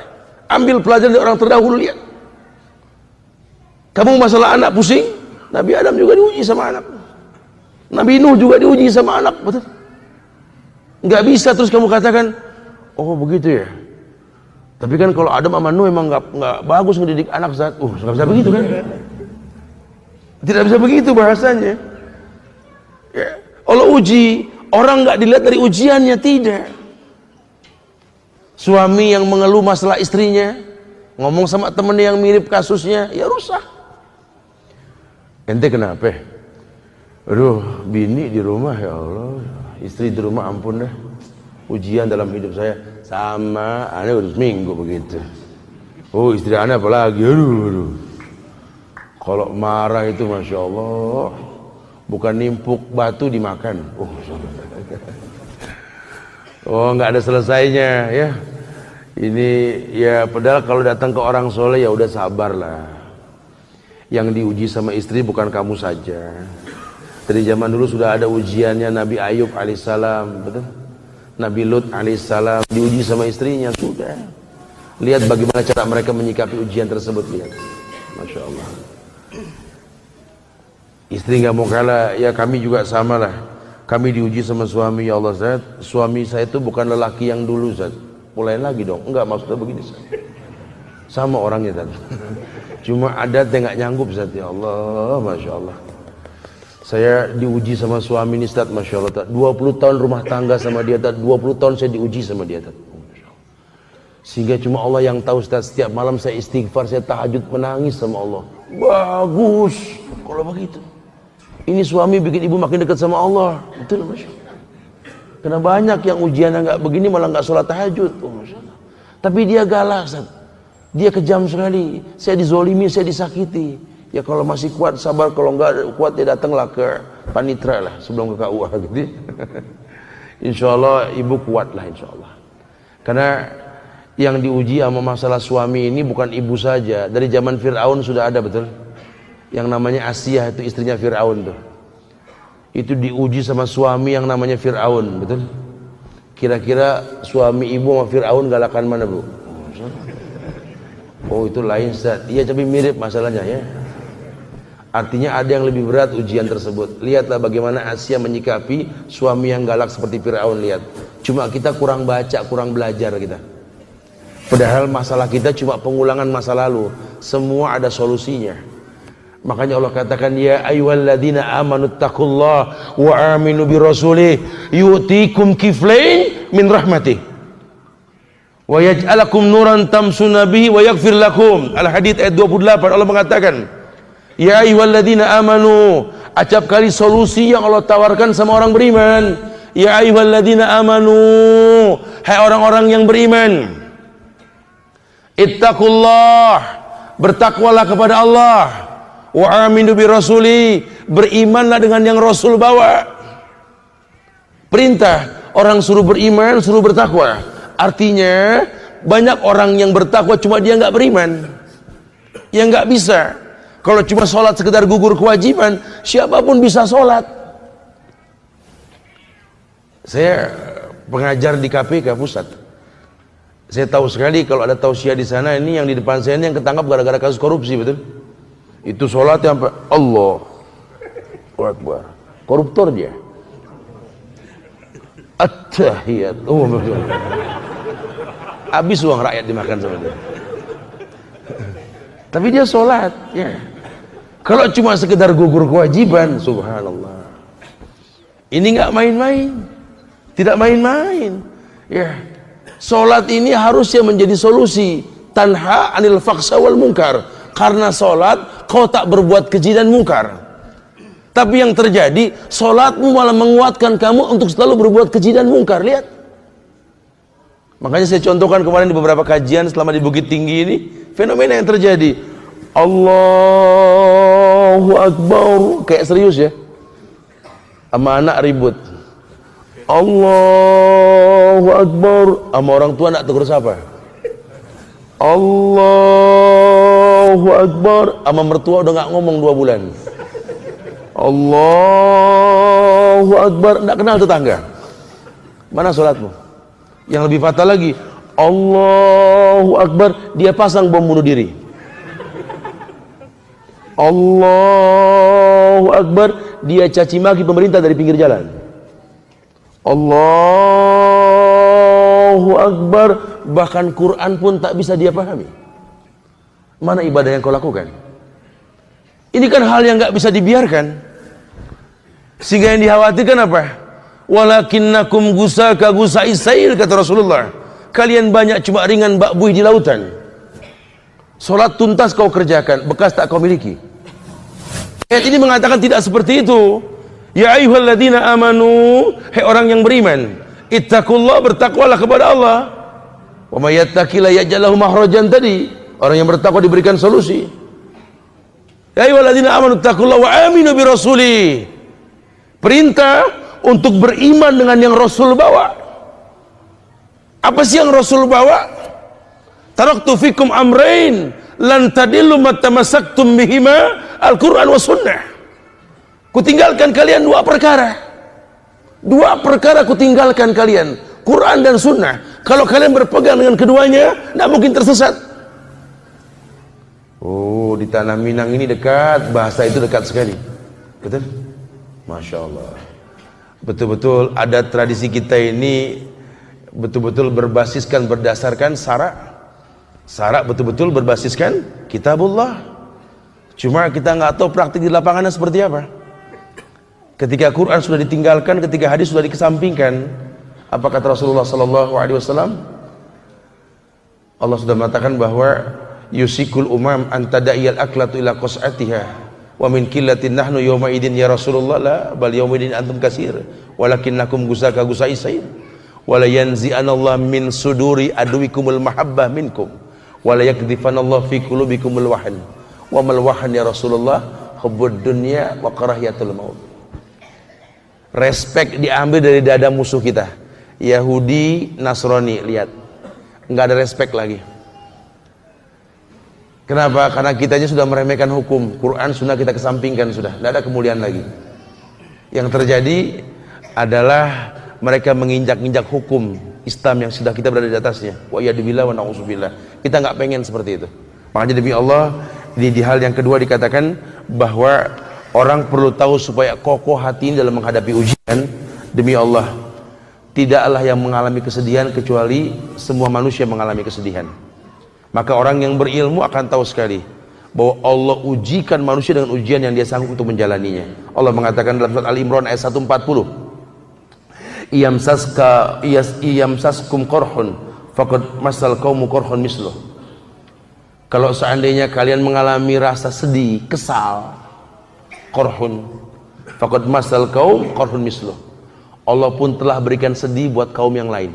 ambil pelajaran dari orang terdahulu. Lihat, kamu masalah anak pusing, Nabi Adam juga diuji sama anak, Nabi Nuh juga diuji sama anak, betul? Nggak bisa terus kamu katakan oh begitu ya, tapi kan kalau Adam sama Nuh emang nggak bagus ngedidik anak saat nggak bisa begitu kan. Tidak bisa begitu bahasanya ya. Allah uji orang, nggak dilihat dari ujiannya, tidak. Suami yang mengeluh masalah istrinya, ngomong sama temennya yang mirip kasusnya, ya rusak. Ente kenapa? Aduh, bini di rumah, ya Allah, istri di rumah, ampun dah, ujian dalam hidup saya. Sama, aneh udah seminggu begitu. Oh istri aneh apalagi, aduh. Kalau marah itu Masya Allah, bukan nimpuk batu dimakan. Oh nggak ada selesainya ya. Ini ya, padahal kalau datang ke orang soleh ya udah sabarlah. Yang diuji sama istri bukan kamu saja. Dari zaman dulu sudah ada ujiannya. Nabi Ayub alaihissalam, betul? Nabi Lut alaihissalam diuji sama istrinya, sudah. Lihat bagaimana cara mereka menyikapi ujian tersebut, lihat. Masya Allah. Istri nggak mau kalah, ya kami juga sama lah. Kami diuji sama suami, ya Allah Zat. Suami saya itu bukan lelaki yang dulu Zat. Mulai lagi dong, enggak, maksudnya begini Zat. Sama orangnya Zat. Cuma adat yang nggak nyanggup Zat, ya Allah, Masya Allah. Saya diuji sama suami ini Zat, Masya Allah Zat. 20 tahun rumah tangga sama dia Zat. 20 tahun saya diuji sama dia Zat. Sehingga cuma Allah yang tahu Zat. Setiap malam saya istighfar, saya tahajud menangis sama Allah. Bagus kalau begitu. Ini suami bikin ibu makin dekat sama Allah. Betul Masya Allah. Karena banyak yang ujiannya nggak begini malah nggak sholat tahajud. Masya Allah. Tapi dia galak, dia kejam sekali. Saya dizolimi, saya disakiti. Ya kalau masih kuat sabar, kalau nggak kuat dia datanglah ke panitra lah sebelum ke KUA gitu. Insya Allah ibu kuat lah insya Allah. Karena yang diuji sama masalah suami ini bukan ibu saja. Dari zaman Fir'aun sudah ada, betul? Yang namanya Asiyah itu istrinya Fir'aun tuh. Itu diuji sama suami yang namanya Fir'aun, betul? Kira-kira suami ibu sama Fir'aun galakan mana, Bu? Oh itu lain Ustaz. Iya tapi mirip masalahnya ya. Artinya ada yang lebih berat ujian tersebut. Lihatlah bagaimana Asiyah menyikapi suami yang galak seperti Fir'aun, lihat. Cuma kita kurang baca, kurang belajar kita. Padahal masalah kita cuma pengulangan masa lalu. Semua ada solusinya. Makanya Allah katakan, ya ayyuhalladzina amanu taqullaha wa aminu bi rasulih yu'tikum kiflain min rahmatih wa yaj'alakum nuran tamshuna bihi wa yaghfir lakum. Al-Hadid ayat 28, Allah mengatakan, ya ayyuhalladzina amanu, acap kali solusi yang Allah tawarkan sama orang beriman. Ya ayyuhalladzina amanu, hai orang-orang yang beriman, ittaqullah, bertakwalah kepada Allah, wa aminu bi rasuli, berimanlah dengan yang Rasul bawa. Perintah orang suruh beriman, suruh bertakwa. Artinya banyak orang yang bertakwa cuma dia nggak beriman. Ya nggak bisa. Kalau cuma sholat sekedar gugur kewajiban, siapapun bisa sholat. Saya pengajar di KPK pusat. Saya tahu sekali kalau ada tausiah di sana, ini yang di depan saya ini yang ketangkap gara-gara kasus korupsi, betul? Itu sholat yang Allah Akbar, koruptor dia. At-tahiyat, betul. Habis uang rakyat dimakan sama dia. Tapi dia sholat, ya. Kalau cuma sekedar gugur kewajiban, subhanallah. Ini nggak main-main, tidak main-main. Ya, sholat ini harusnya menjadi solusi. Tanha anil faksa wal munkar. Karena sholat, kau tak berbuat keji dan mungkar. Tapi yang terjadi, sholatmu malah menguatkan kamu untuk selalu berbuat keji dan mungkar. Lihat. Makanya saya contohkan kemarin di beberapa kajian selama di Bukit Tinggi ini, fenomena yang terjadi. Allahu Akbar, kayak serius ya. Sama anak ribut. Allahu Akbar, sama orang tua nak tegur siapa? Allahu Akbar, sama mertua udah nggak ngomong 2 bulan. Allahu Akbar, nggak kenal tetangga. Mana sholatmu? Yang lebih fatal lagi, Allahu Akbar, dia pasang bom bunuh diri. Allahu Akbar, dia caci maki pemerintah dari pinggir jalan. Allahu Akbar, bahkan Quran pun tak bisa dia pahami. Mana ibadah yang kau lakukan? Ini kan hal yang gak bisa dibiarkan. Sehingga yang dikhawatirkan apa? Walakinnakum gusaka gusai sail, kata Rasulullah. Kalian banyak cuma ringan bak buih di lautan. Solat tuntas kau kerjakan, bekas tak kau miliki. Ayat ini mengatakan tidak seperti itu. Ya ayyuhalladzina amanu, hai orang yang beriman, ittaqullah, bertakwalah kepada Allah. Wa may yattaqilla yaj'al lahu makhrajan, tadi orang yang bertakwa diberikan solusi. Ya ayyuhalladzina amanu ittaqullaha wa aminu bi rasuli. Perintah untuk beriman dengan yang Rasul bawa. Apa sih yang Rasul bawa? Taraktu fikum amrain lan tadillu mattamassaktum bihima, Al-Quran wa sunnah. Kutinggalkan kalian 2 perkara. 2 perkara kutinggalkan kalian, Quran dan sunnah. Kalau kalian berpegang dengan keduanya, tidak mungkin tersesat. Oh, di tanah Minang ini dekat, bahasa itu dekat sekali. Betul? Masya Allah. Betul-betul ada tradisi kita ini, betul-betul berbasiskan, berdasarkan syarak. Syarak betul-betul berbasiskan kitabullah. Cuma kita nggak tahu praktik di lapangannya seperti apa. Ketika Quran sudah ditinggalkan, ketika hadis sudah dikesampingkan, apa kata Rasulullah SAW? Allah sudah mengatakan bahwa yusikul umam antada'iyal aklatu ila qas'atiha wa min qillatin nahnu yawma idin ya Rasulullah, la bal yawma idin antum kasir walakinnakum gusaka gusai said wa la yanzi'anallahu min suduri aduwikumul mahabbah minkum wa la yakdhifanallahu fi qulubikumul wahn wa mal wahn ya Rasulullah hubbud dunya wa karahiyatul maut. Respek diambil dari dada musuh kita, Yahudi, Nasrani. Lihat, nggak ada respek lagi. Kenapa? Karena kitanya sudah meremehkan hukum Quran, sunnah kita kesampingkan, sudah tidak ada kemuliaan lagi. Yang terjadi adalah mereka menginjak-injak hukum Islam yang sudah kita berada di atasnya. Wa yadzubillah wa na'udzubillah. Kita nggak pengen seperti itu. Makanya demi Allah, di hal yang kedua dikatakan bahwa orang perlu tahu supaya kokoh hati dalam menghadapi ujian. Demi Allah, tidaklah yang mengalami kesedihan kecuali semua manusia mengalami kesedihan. Maka orang yang berilmu akan tahu sekali bahwa Allah ujikan manusia dengan ujian yang dia sanggup untuk menjalaninya. Allah mengatakan dalam surat Al-Imran ayat 140, iyamsaskum korhun faqad masal qaumu korhun misluh. Kalau seandainya kalian mengalami rasa sedih, kesal, korhun faqad masal qaum korhun misluh, Allah pun telah berikan sedih buat kaum yang lain.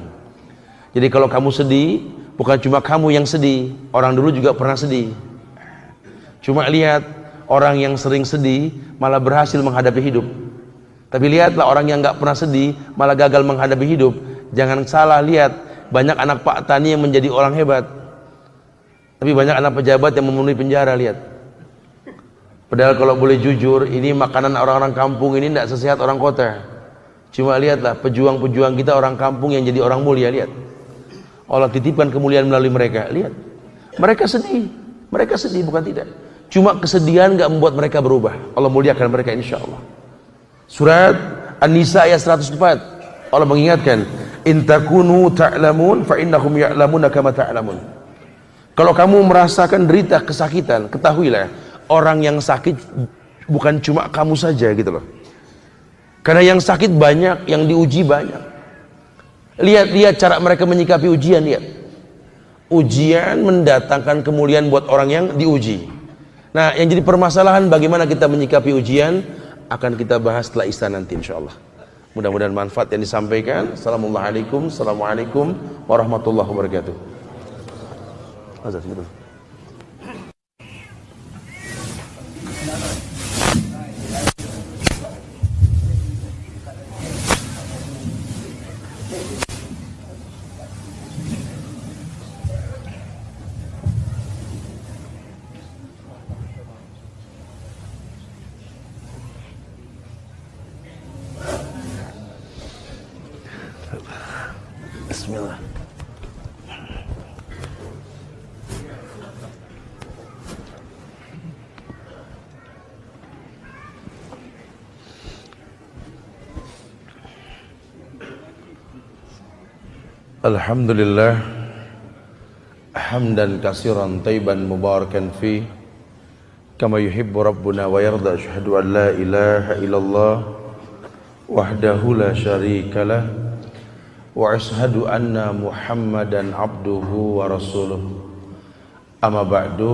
Jadi kalau kamu sedih, bukan cuma kamu yang sedih, orang dulu juga pernah sedih. Cuma lihat orang yang sering sedih malah berhasil menghadapi hidup. Tapi lihatlah orang yang nggak pernah sedih malah gagal menghadapi hidup. Jangan salah lihat, banyak anak Pak Tani yang menjadi orang hebat, tapi banyak anak pejabat yang memenuhi penjara. Lihat, padahal kalau boleh jujur, ini makanan orang-orang kampung ini tidak sesehat orang kota. Cuma lihatlah pejuang-pejuang kita orang kampung yang jadi orang mulia. Lihat, Allah titipkan kemuliaan melalui mereka. Lihat, mereka sedih bukan tidak. Cuma kesedihan nggak membuat mereka berubah. Allah muliakan mereka insya Allah. Surat An-Nisa ayat 104, Allah mengingatkan, in takunu ta'lamun fa innahum ya'lamuna kama ta'lamun. Kalau kamu merasakan derita kesakitan, ketahuilah orang yang sakit bukan cuma kamu saja gitu loh. Karena yang sakit banyak, yang diuji banyak. Lihat cara mereka menyikapi ujian. Lihat, ujian mendatangkan kemuliaan buat orang yang diuji. Nah, yang jadi permasalahan bagaimana kita menyikapi ujian akan kita bahas setelah Isya nanti insyaallah. Mudah-mudahan manfaat yang disampaikan. Assalamualaikum warahmatullahi wabarakatuh. Azaz, betul. Bismillah. Alhamdulillah hamdan katsiran thayyiban mubarakan fi kama yuhibbu rabbuna wa yarda. Asyhadu an la ilaha illallah wahdahu la syarikalah wa asyhadu anna Muhammadan abduhu wa rasuluh. Amma ba'du,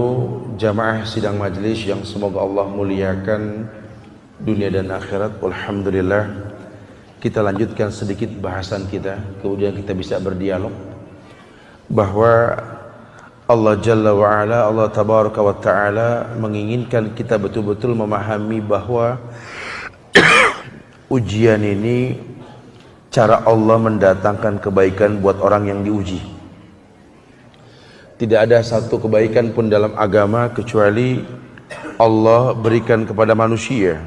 jamaah sidang majlis yang semoga Allah muliakan dunia dan akhirat. Alhamdulillah, kita lanjutkan sedikit bahasan kita, kemudian kita bisa berdialog bahwa Allah Jalla wa'ala, Allah Tabaraka wa Ta'ala menginginkan kita betul-betul memahami bahwa ujian ini cara Allah mendatangkan kebaikan buat orang yang diuji. Tidak ada satu kebaikan pun dalam agama kecuali Allah berikan kepada manusia,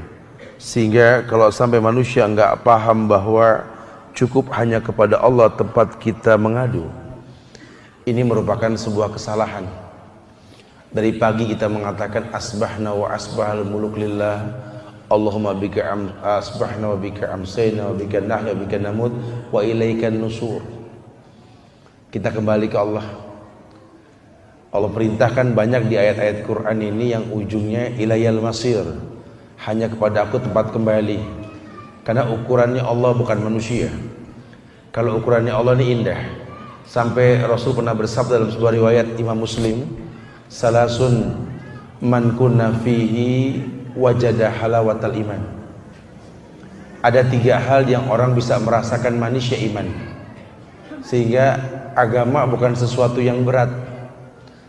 sehingga kalau sampai manusia enggak paham bahwa cukup hanya kepada Allah tempat kita mengadu, ini merupakan sebuah kesalahan. Dari pagi kita mengatakan asbahna wa asbahal muluk lillah, Allahumma bika asbahna wa bika amsayna wa bika nahya wa bika namut wa ilaikan nusur. Kita kembali ke Allah. Allah perintahkan banyak di ayat-ayat Quran ini yang ujungnya ilayal masir, hanya kepada aku tempat kembali. Karena ukurannya Allah bukan manusia. Kalau ukurannya Allah ini indah, sampai Rasul pernah bersabda dalam sebuah riwayat Imam Muslim, salasun man kunna fihi wajada halawatal iman. Ada 3 hal yang orang bisa merasakan manisnya iman, sehingga agama bukan sesuatu yang berat.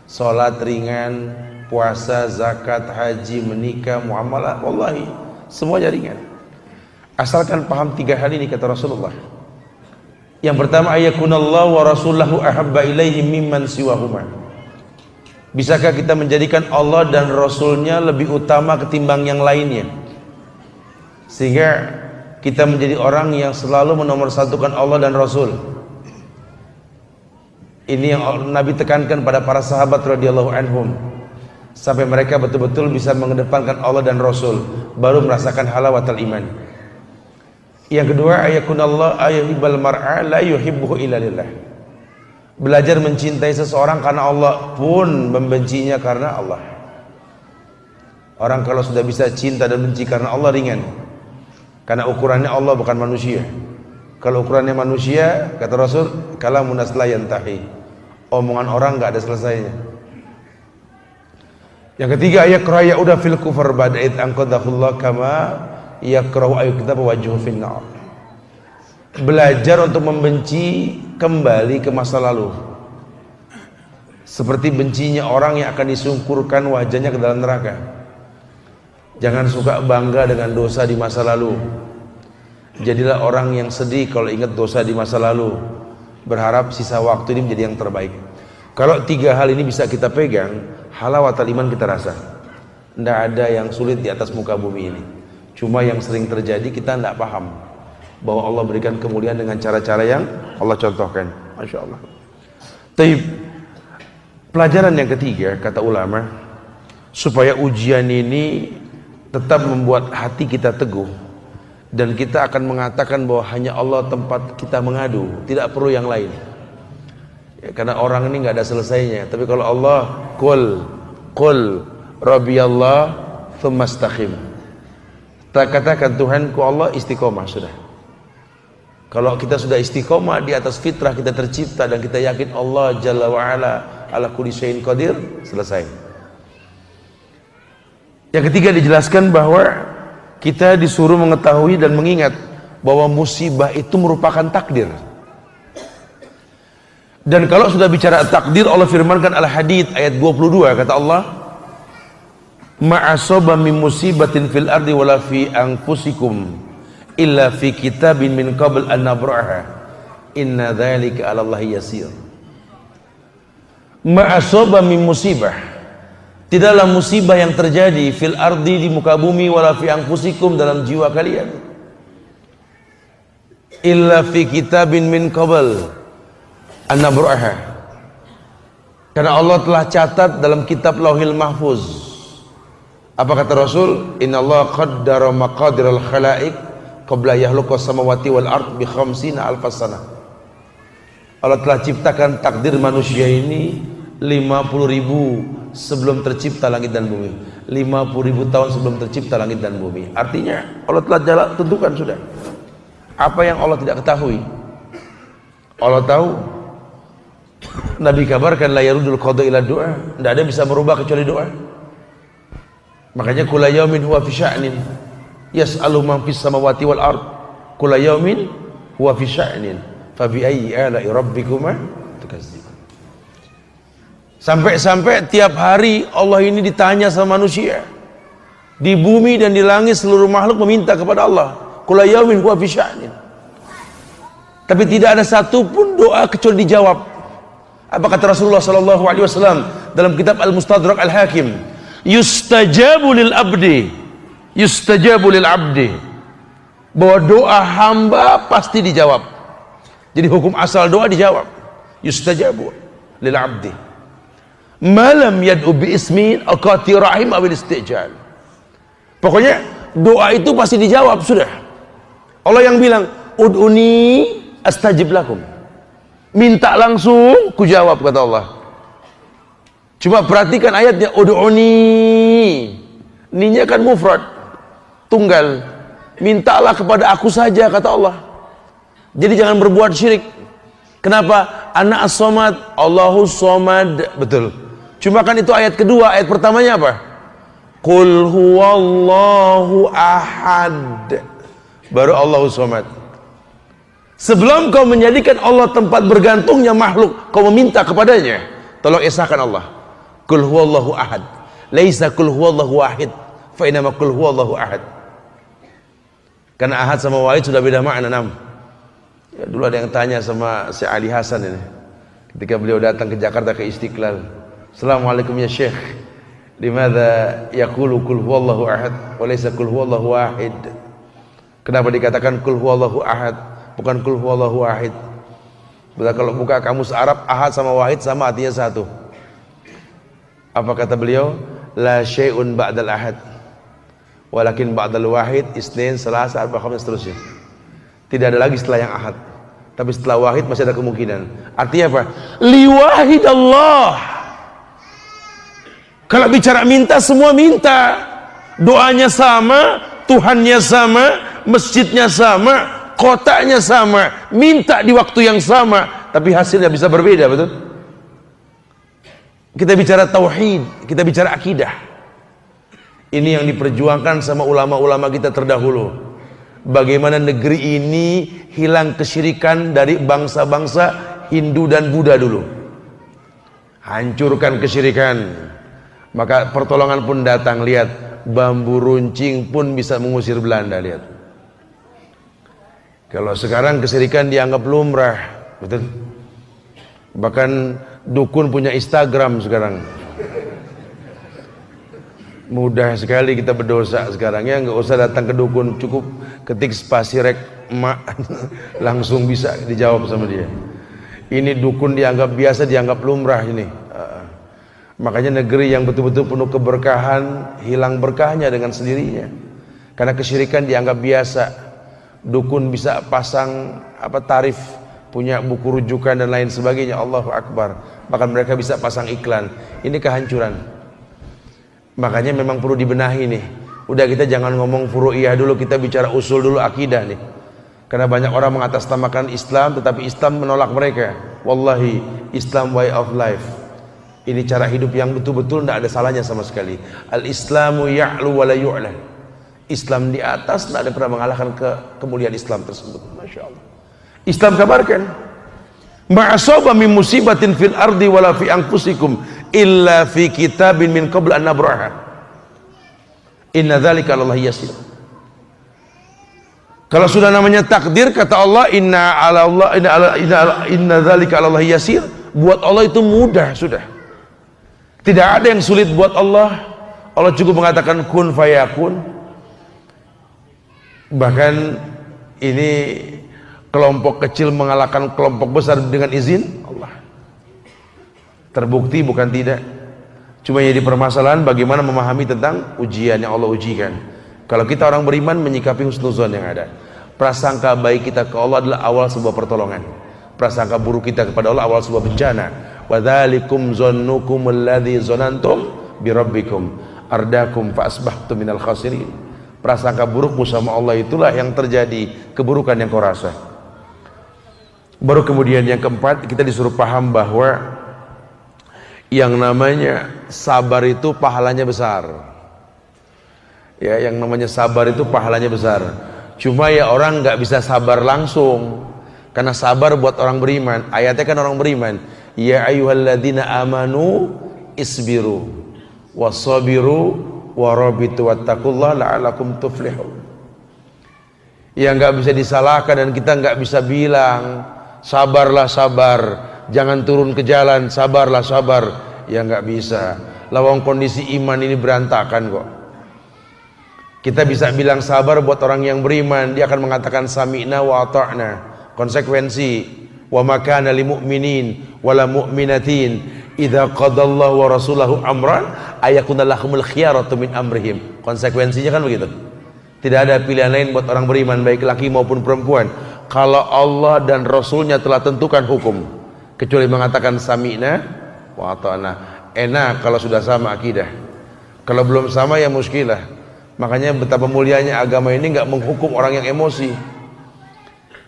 Salat ringan, puasa, zakat, haji, menikah, muamalah, wallahi semuanya ringan, asalkan paham 3 hal ini, kata Rasulullah. Yang pertama, ayakunallahu wa rasulahu ahabba ilaihi mimman siwahuma. Bisakah kita menjadikan Allah dan Rasulnya lebih utama ketimbang yang lainnya, sehingga kita menjadi orang yang selalu menomorsatukan Allah dan Rasul. Ini yang Nabi tekankan pada para sahabat radhiyallahu anhum, sampai mereka betul-betul bisa mengedepankan Allah dan Rasul, baru merasakan halawatul iman. Yang kedua, ayakunallah ayuhibbal mar'a la yuhibbuhu illa lillah. Belajar mencintai seseorang karena Allah pun membencinya karena Allah. Orang kalau sudah bisa cinta dan benci karena Allah ringan. Karena ukurannya Allah bukan manusia. Kalau ukurannya manusia, kata Rasul, kalamun nas la yantahi. Omongan orang enggak ada selesainya. Yang ketiga, yakrah yauda fil kufar ba'da id anqadahullah kama yakrahu ayyukdzaba wajhu fin nar. Belajar untuk membenci kembali ke masa lalu, seperti bencinya orang yang akan disungkurkan wajahnya ke dalam neraka. Jangan suka bangga dengan dosa di masa lalu. Jadilah orang yang sedih kalau ingat dosa di masa lalu, berharap sisa waktu ini menjadi yang terbaik. Kalau tiga hal ini bisa kita pegang, halawatul iman kita rasa. Tidak ada yang sulit di atas muka bumi ini. Cuma yang sering terjadi kita tidak paham bahwa Allah berikan kemuliaan dengan cara-cara yang Allah contohkan. Masya Allah. Taib. Pelajaran yang ketiga, kata ulama, supaya ujian ini tetap membuat hati kita teguh dan kita akan mengatakan bahwa hanya Allah tempat kita mengadu, tidak perlu yang lain. Ya, karena orang ini nggak ada selesainya. Tapi kalau Allah, qul rabbiyallah tsumma istaqim. Katakan Tuhanku Allah, istiqomah sudah. Kalau kita sudah istiqomah di atas fitrah, kita tercipta dan kita yakin Allah Jalla wa Ala ala kulli syai'in qadir, selesai. Yang ketiga dijelaskan bahwa kita disuruh mengetahui dan mengingat bahwa musibah itu merupakan takdir. Dan kalau sudah bicara takdir, Allah firmankan Al-Hadid ayat 22, kata Allah, ma'asaba min musibatin fil ardi wala fi anfusikum illa fi kitabin min qabl an nabra'aha inna dzalika 'ala Allahi yasir. Ma'asaba min musibah, tidaklah musibah yang terjadi fil ardi di muka bumi wala fi anfusikum dalam jiwa kalian illa fi kitabin min qabl an nabra'aha, karena Allah telah catat dalam kitab Lauhil Mahfuz. Apa kata Rasul? Innallaha qaddara maqadiral khalaiq qabla yakhluqas samawati wal ard bi 50 alfas sanah. Allah telah ciptakan takdir manusia ini 50.000 sebelum tercipta langit dan bumi. 50.000 tahun sebelum tercipta langit dan bumi. Artinya Allah telah tentukan sudah. Apa yang Allah tidak ketahui, Allah tahu. Nabi kabarkan la yarudul qada ila doa, tidak ada bisa merubah kecuali doa. Makanya kula yaumin huwa fi sya'nin yas'alu man fis samawati wal ard, kula yaumin huwa fi sya'nin fa bi ayyi ala'i rabbikuma tukazzibun. Sampai-sampai tiap hari Allah ini ditanya sama manusia. Di bumi dan di langit seluruh makhluk meminta kepada Allah. Kula yaumin huwa fi sya'nin. Tapi tidak ada satu pun doa kecuali dijawab. Apa kata Rasulullah sallallahu alaihi wasallam dalam kitab Al-Mustadrak Al-Hakim? Yustajabu lil abdi, yustajabu lil abdi, bahwa doa hamba pasti dijawab. Jadi hukum asal doa dijawab. Yustajabu lil abdi malam yad'u bi ismin aqati rahim awil istijal. Pokoknya doa itu pasti dijawab sudah. Allah yang bilang ud'uni astajib lakum, minta langsung ku jawab, kata Allah. Cuma perhatikan ayatnya, ud'uni, ninya kan mufrad, tunggal. Mintalah kepada aku saja, kata Allah. Jadi jangan berbuat syirik. Kenapa? Ana as-somad, Allahu somad, betul. Cuma kan itu ayat kedua, ayat pertamanya apa? Qul huwallahu ahad, baru Allahu somad. Sebelum kau menjadikan Allah tempat bergantungnya makhluk, kau meminta kepadanya, tolong esahkan Allah. Qul huwallahu ahad, laisa qul huwallahu wahid, fa inama qul huwallahu ahad. Karena ahad sama wahid sudah beda makna. Ya, dulu ada yang tanya sama Syekh Ali Hasan ini, ketika beliau datang ke Jakarta ke Istiqlal, Assalamualaikum ya Syekh, limadza yaqulu qul huwallahu ahad wa laisa qul huwallahu wahid? Kenapa dikatakan qul huwallahu ahad bukan qul huwallahu wahid? Kalau buka kamus Arab, ahad sama wahid sama artinya satu. Apa kata beliau? La syai'un ba'dal ahad walakin ba'dal wahid isnin salasa arba khamis, seterusnya. Tidak ada lagi setelah yang ahad. Tapi setelah wahid masih ada kemungkinan. Artinya apa? Liwahid Allah. Kalau bicara minta, semua minta. Doanya sama, Tuhannya sama, masjidnya sama, kotanya sama, minta di waktu yang sama, tapi hasilnya bisa berbeda, betul? Kita bicara tauhid, kita bicara akidah. Ini yang diperjuangkan sama ulama-ulama kita terdahulu. Bagaimana negeri ini hilang kesyirikan dari bangsa-bangsa Hindu dan Buddha dulu. Hancurkan kesyirikan. Maka pertolongan pun datang. Lihat, bambu runcing pun bisa mengusir Belanda. Lihat. Kalau sekarang kesyirikan dianggap lumrah, betul? Bahkan dukun punya Instagram sekarang. Mudah sekali kita berdosa sekarang ya, nggak usah datang ke dukun, cukup ketik spasi rek emak langsung bisa dijawab sama dia. Ini dukun dianggap biasa, dianggap lumrah ini. Makanya negeri yang betul-betul penuh keberkahan hilang berkahnya dengan sendirinya, karena kesyirikan dianggap biasa. Dukun bisa pasang tarif, punya buku rujukan dan lain sebagainya. Allahu Akbar. Bahkan mereka bisa pasang iklan. Ini kehancuran. Makanya memang perlu dibenahi nih. Udah, kita jangan ngomong furu'iyah dulu, kita bicara usul dulu, akidah nih. Karena banyak orang mengatasnamakan Islam, tetapi Islam menolak mereka. Wallahi, Islam way of life. Ini cara hidup yang betul-betul tidak ada salahnya sama sekali. Al-Islamu ya'lu wa la yu'la. Islam di atas, tidak ada pernah mengalahkan kemuliaan Islam tersebut. Masya Allah. Islam kabarkan, ma'asaba min musibatin fil ardi wala fi anfusikum illa fi kitabin min qabl an nabraha inna dzalika 'ala Allah yasir. Kalau sudah namanya takdir, kata Allah, inna dzalika 'ala Allah yasir, buat Allah itu mudah sudah. Tidak ada yang sulit buat Allah. Allah cukup mengatakan kun fayakun. Bahkan ini kelompok kecil mengalahkan kelompok besar dengan izin Allah. Terbukti bukan tidak. Cuma jadi permasalahan bagaimana memahami tentang ujian yang Allah ujikan. Kalau kita orang beriman menyikapi husnuzon yang ada. Prasangka baik kita ke Allah adalah awal sebuah pertolongan. Prasangka buruk kita kepada Allah awal sebuah bencana. Wa dzalikum zannukum alladzi zanantum bi rabbikum ardakum fa asbahtum minal khasirin. Prasangka burukmu sama Allah itulah yang terjadi, keburukan yang kau rasa. Baru kemudian yang keempat, kita disuruh paham bahwa yang namanya sabar itu pahalanya besar. Ya, yang namanya sabar itu pahalanya besar. Cuma ya orang nggak bisa sabar langsung, karena sabar buat orang beriman. Ayatnya kan orang beriman. Ya ayyuhalladzina amanu isbiru wasabiru warabitu wattaqullaha la'allakum tuflihun. Ya nggak bisa disalahkan, dan kita nggak bisa bilang sabarlah sabar, jangan turun ke jalan, sabarlah sabar. Ya nggak bisa. Lawang kondisi iman ini berantakan kok. Kita bisa bilang sabar buat orang yang beriman, dia akan mengatakan sami'na wa ata'na. Konsekuensi, wa ma kana lil mu'minin wala mu'minatin idza qadallahu wa rasulahu amran ayakuna lahumul khiyaratu min amrihim. Konsekuensinya kan begitu. Tidak ada pilihan lain buat orang beriman, baik laki maupun perempuan, kalau Allah dan Rasulnya telah tentukan hukum, kecuali mengatakan sami'na wa ata'na. Enak kalau sudah sama akidah. Kalau belum sama ya muskilah. Makanya betapa mulianya agama ini nggak menghukum orang yang emosi.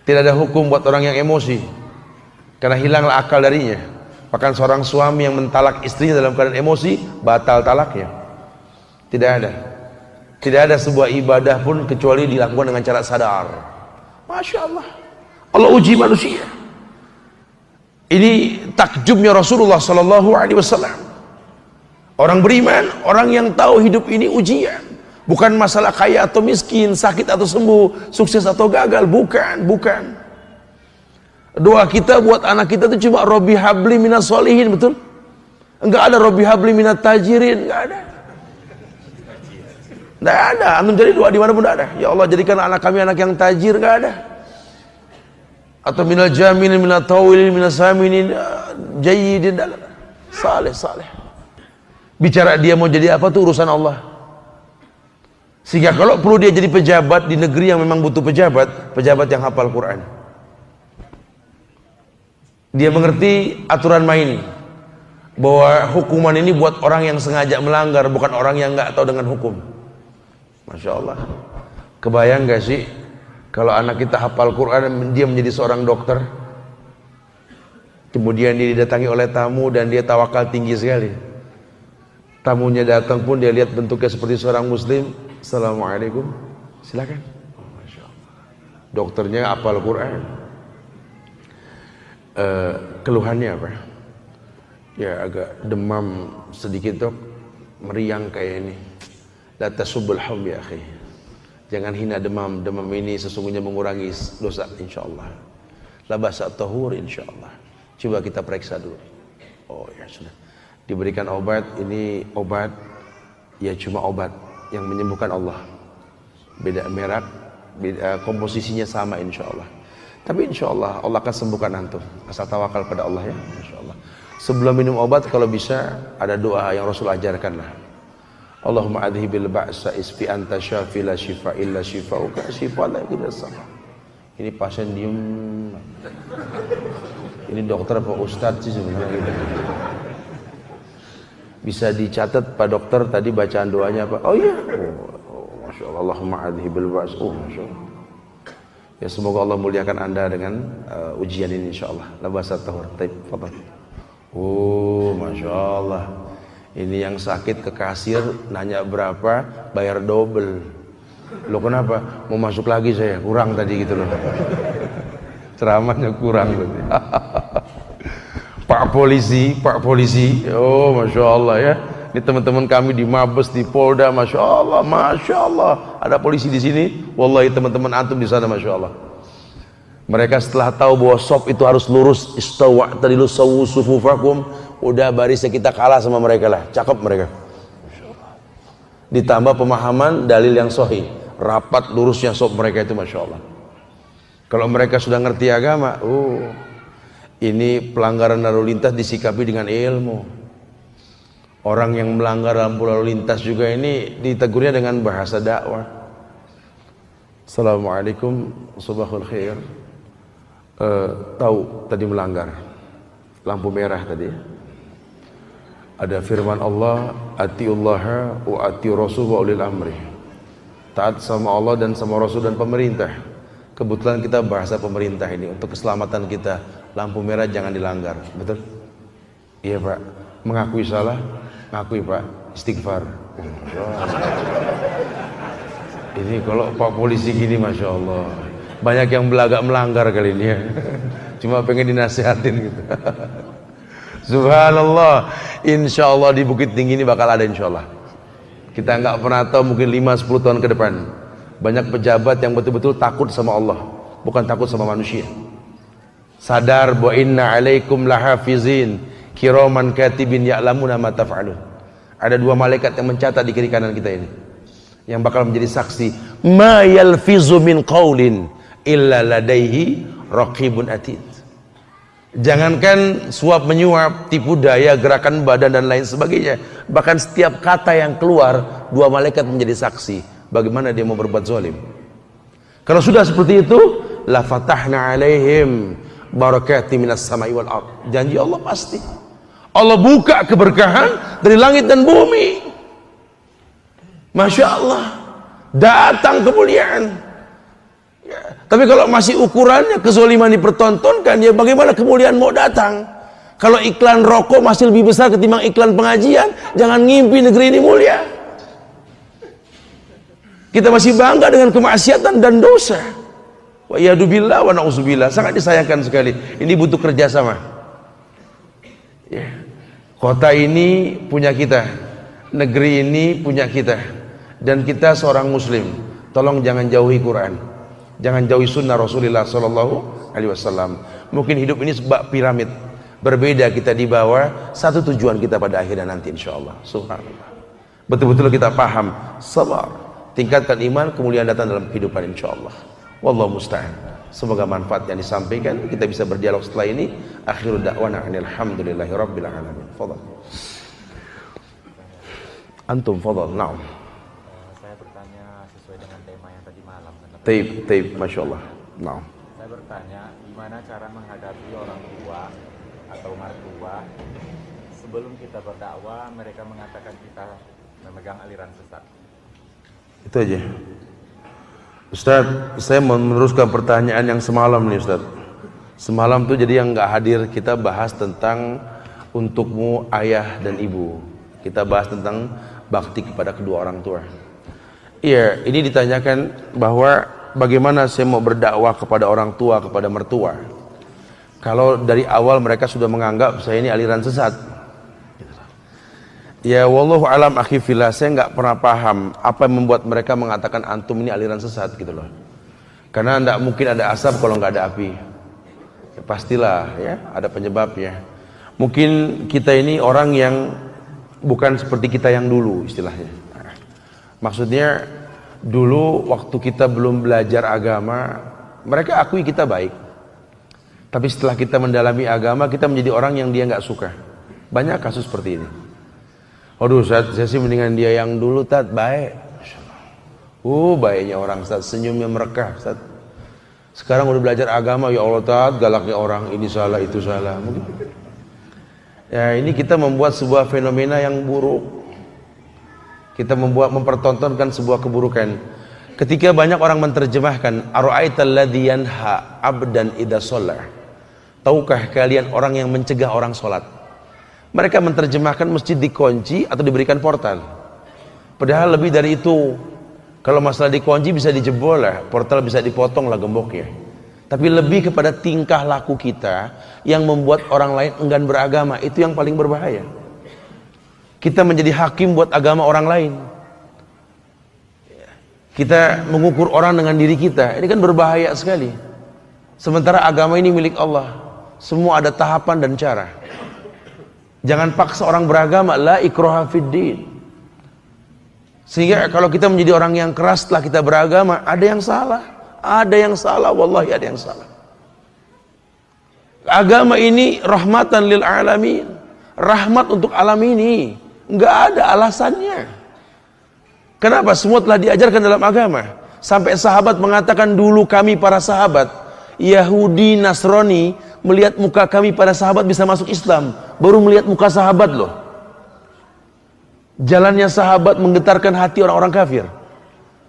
Tidak ada hukum buat orang yang emosi, karena hilanglah akal darinya. Bahkan seorang suami yang mentalak istrinya dalam keadaan emosi, batal talaknya. Tidak ada. Tidak ada sebuah ibadah pun kecuali dilakukan dengan cara sadar. Masya Allah. Allah uji manusia. Ini takjubnya Rasulullah Sallallahu Alaihi Wasallam. Orang beriman, orang yang tahu hidup ini ujian. Bukan masalah kaya atau miskin, sakit atau sembuh, sukses atau gagal. Bukan. Doa kita buat anak kita itu cuma Robbi habli minas solihin, betul? Enggak ada Robbi habli minat tajirin, enggak ada. Enggak ada. Antum jadi doa di mana pun enggak ada. Ya Allah, jadikan anak kami anak yang tajir, enggak ada. Atau minal jamilin, minal tawilin, minal saminin, jayyidin, saleh. Bicara dia mau jadi apa tuh urusan Allah. Sehingga kalau perlu dia jadi pejabat di negeri yang memang butuh pejabat yang hafal Quran. Dia mengerti aturan main, bahwa hukuman ini buat orang yang sengaja melanggar, bukan orang yang nggak tahu dengan hukum. Masya Allah. Kebayang gak sih kalau anak kita hafal Quran, dia menjadi seorang dokter, kemudian dia didatangi oleh tamu dan dia tawakal tinggi sekali. Tamunya datang pun dia lihat bentuknya seperti seorang muslim. Assalamualaikum, silakan. Masya Allah. Dokternya hafal Quran. Keluhannya apa? Ya agak demam sedikit dok, meriang kayak ini. La tasubul haum ya akhi. Jangan hina demam. Demam ini sesungguhnya mengurangi dosa insyaallah. La basa tahur insyaallah. Coba kita periksa dulu. Oh ya sudah. Diberikan obat, ini obat ya cuma obat yang menyembuhkan Allah. Beda merek, beda komposisinya sama insyaallah. Tapi insyaallah Allah akan sembuhkan antum. Asal tawakal pada Allah ya, insyaallah. Sebelum minum obat kalau bisa ada doa yang Rasul ajarkan lah. Allahumma adhibil ba'sa isfi anta syafi la shifa illa shifauka shifa la yaghadiru sama. Ini pasien diem. Ini dokter apa ustadz sih sebenarnya gitu. Bisa dicatat Pak Dokter tadi bacaan doanya apa? Oh iya. Masya Allah. Allahumma adhibil ba'sa. Masya Allah. Ya semoga Allah muliakan Anda dengan ujian ini insyaallah. La basa tahur. Taib, fadhal. Oh, Masya Allah. Ini yang sakit ke kasir nanya berapa, bayar double. Loh kenapa? Mau masuk lagi saya, kurang tadi gitu loh. Ceramahnya kurang tadi. Pak polisi. Oh, Masya Allah ya. Ini teman-teman kami di Mabes, di Polda, Masya Allah. Ada polisi di sini. Wallahi teman-teman antum di sana, Masya Allah. Mereka setelah tahu bahwa sop itu harus lurus, istawa tadilu sawu sufufakum, udah barisnya kita kalah sama mereka lah. Cakep mereka. Ditambah pemahaman dalil yang sahih, rapat lurusnya sop mereka itu, Masya Allah. Kalau mereka sudah ngerti agama, ini pelanggaran lalu lintas disikapi dengan ilmu. Orang yang melanggar lampu lalu lintas juga ini ditegurnya dengan bahasa dakwah. Assalamualaikum, subahul khair. Tahu tadi melanggar lampu merah tadi. Ada firman Allah, atiullaha wa atiur rasul wa ulil amri. Taat sama Allah dan sama Rasul dan pemerintah. Kebetulan kita bahasa pemerintah ini untuk keselamatan kita. Lampu merah jangan dilanggar, betul? Iya Pak. Mengakui salah, ngakui Pak, istighfar. Ini kalau Pak polisi gini, Masya Allah, banyak yang belagak melanggar kali ini ya. Cuma pengen dinasihatin gitu. Subhanallah. Insya Allah di Bukit Tinggi ini bakal ada insya Allah. Kita nggak pernah tahu, mungkin 5-10 tahun ke depan banyak pejabat yang betul-betul takut sama Allah, bukan takut sama manusia. Sadar bahwa inna alaikum lahafizin kiraman katibin ya'lamuna ma taf'alun. Ada 2 malaikat yang mencatat di kiri kanan kita ini, yang bakal menjadi saksi. Ma yalfizu min qaulin illa ladaihi raqibun atid. Jangankan suap menyuap, tipu daya, gerakan badan dan lain sebagainya, bahkan setiap kata yang keluar 2 malaikat menjadi saksi. Bagaimana dia mau berbuat zalim? Kalau sudah seperti itu, la fatahna alaihim barakati minas samai wal ard. Janji Allah pasti. Allah buka keberkahan dari langit dan bumi. Masya Allah, datang kemuliaan. Ya, tapi kalau masih ukurannya kezaliman dipertontonkan, ya bagaimana kemuliaan mau datang? Kalau iklan rokok masih lebih besar ketimbang iklan pengajian, jangan ngimpi negeri ini mulia. Kita masih bangga dengan kemaksiatan dan dosa. Wa yadubillah wa na'udzubillah. Sangat disayangkan sekali. Ini butuh kerjasama. Ya. Kota ini punya kita, negeri ini punya kita, dan kita seorang muslim. Tolong jangan jauhi Quran, jangan jauhi sunnah Rasulullah Sallallahu Alaihi Wasallam. Mungkin hidup ini sebab piramid, berbeda kita di bawah, satu tujuan kita pada akhirnya nanti insyaallah. Subhanallah. Betul-betul kita paham, sabar, tingkatkan iman, kemuliaan datang dalam kehidupan insyaallah. Wallahu musta'an. Semoga manfaat yang disampaikan, kita bisa berdialog setelah ini. Akhirul da'wana alhamdulillahi rabbil alamin. Fadhal. Antum fadhal. Naam. Saya bertanya Taib, Masya Allah. Nah. Saya bertanya, gimana cara menghadapi orang tua atau mertua sebelum kita berdakwah, mereka mengatakan kita memegang aliran sesat. Itu aja. Ustaz, saya meneruskan pertanyaan yang semalam nih Ustaz. Semalam tuh jadi yang nggak hadir kita bahas tentang untukmu ayah dan ibu. Kita bahas tentang bakti kepada kedua orang tua. Iya, ini ditanyakan bahwa bagaimana saya mau berdakwah kepada orang tua, kepada mertua, kalau dari awal mereka sudah menganggap saya ini aliran sesat. Ya wallahu alam akhi fillah, saya nggak pernah paham apa yang membuat mereka mengatakan antum ini aliran sesat gitu loh. Karena tidak mungkin ada asap kalau nggak ada api. Ya, pastilah ya ada penyebabnya. Mungkin kita ini orang yang bukan seperti kita yang dulu istilahnya. Maksudnya dulu waktu kita belum belajar agama, mereka akui kita baik. Tapi setelah kita mendalami agama, kita menjadi orang yang dia nggak suka. Banyak kasus seperti ini. Aduh, saya sih mendingan dia yang dulu tat baik. Baiknya orang tat, senyumnya merekah tat. Sekarang udah belajar agama, ya Allah tat, galaknya orang ini salah itu salah. Mungkin. Ya ini kita membuat sebuah fenomena yang buruk. Kita mempertontonkan sebuah keburukan. Ketika banyak orang menerjemahkan ara'aital ladzi yanha 'abdan idza shalla. Tahukah kalian orang yang mencegah orang sholat? Mereka menerjemahkan masjid dikunci atau diberikan portal. Padahal lebih dari itu. Kalau masalah dikunci bisa dijebol lah, portal bisa dipotong lah gemboknya. Tapi lebih kepada tingkah laku kita yang membuat orang lain enggan beragama, itu yang paling berbahaya. Kita menjadi hakim buat agama orang lain. Kita mengukur orang dengan diri kita. Ini kan berbahaya sekali. Sementara agama ini milik Allah. Semua ada tahapan dan cara. Jangan paksa orang beragama. La ikraha fid din. Sehingga kalau kita menjadi orang yang keras setelah kita beragama, ada yang salah. Ada yang salah. Wallahi ada yang salah. Agama ini rahmatan lil alamin. Rahmat untuk alam ini. Enggak ada alasannya. Kenapa? Semua telah diajarkan dalam agama. Sampai sahabat mengatakan dulu kami para sahabat Yahudi, Nasrani melihat muka kami para sahabat bisa masuk Islam, baru melihat muka sahabat loh. Jalannya sahabat menggetarkan hati orang-orang kafir.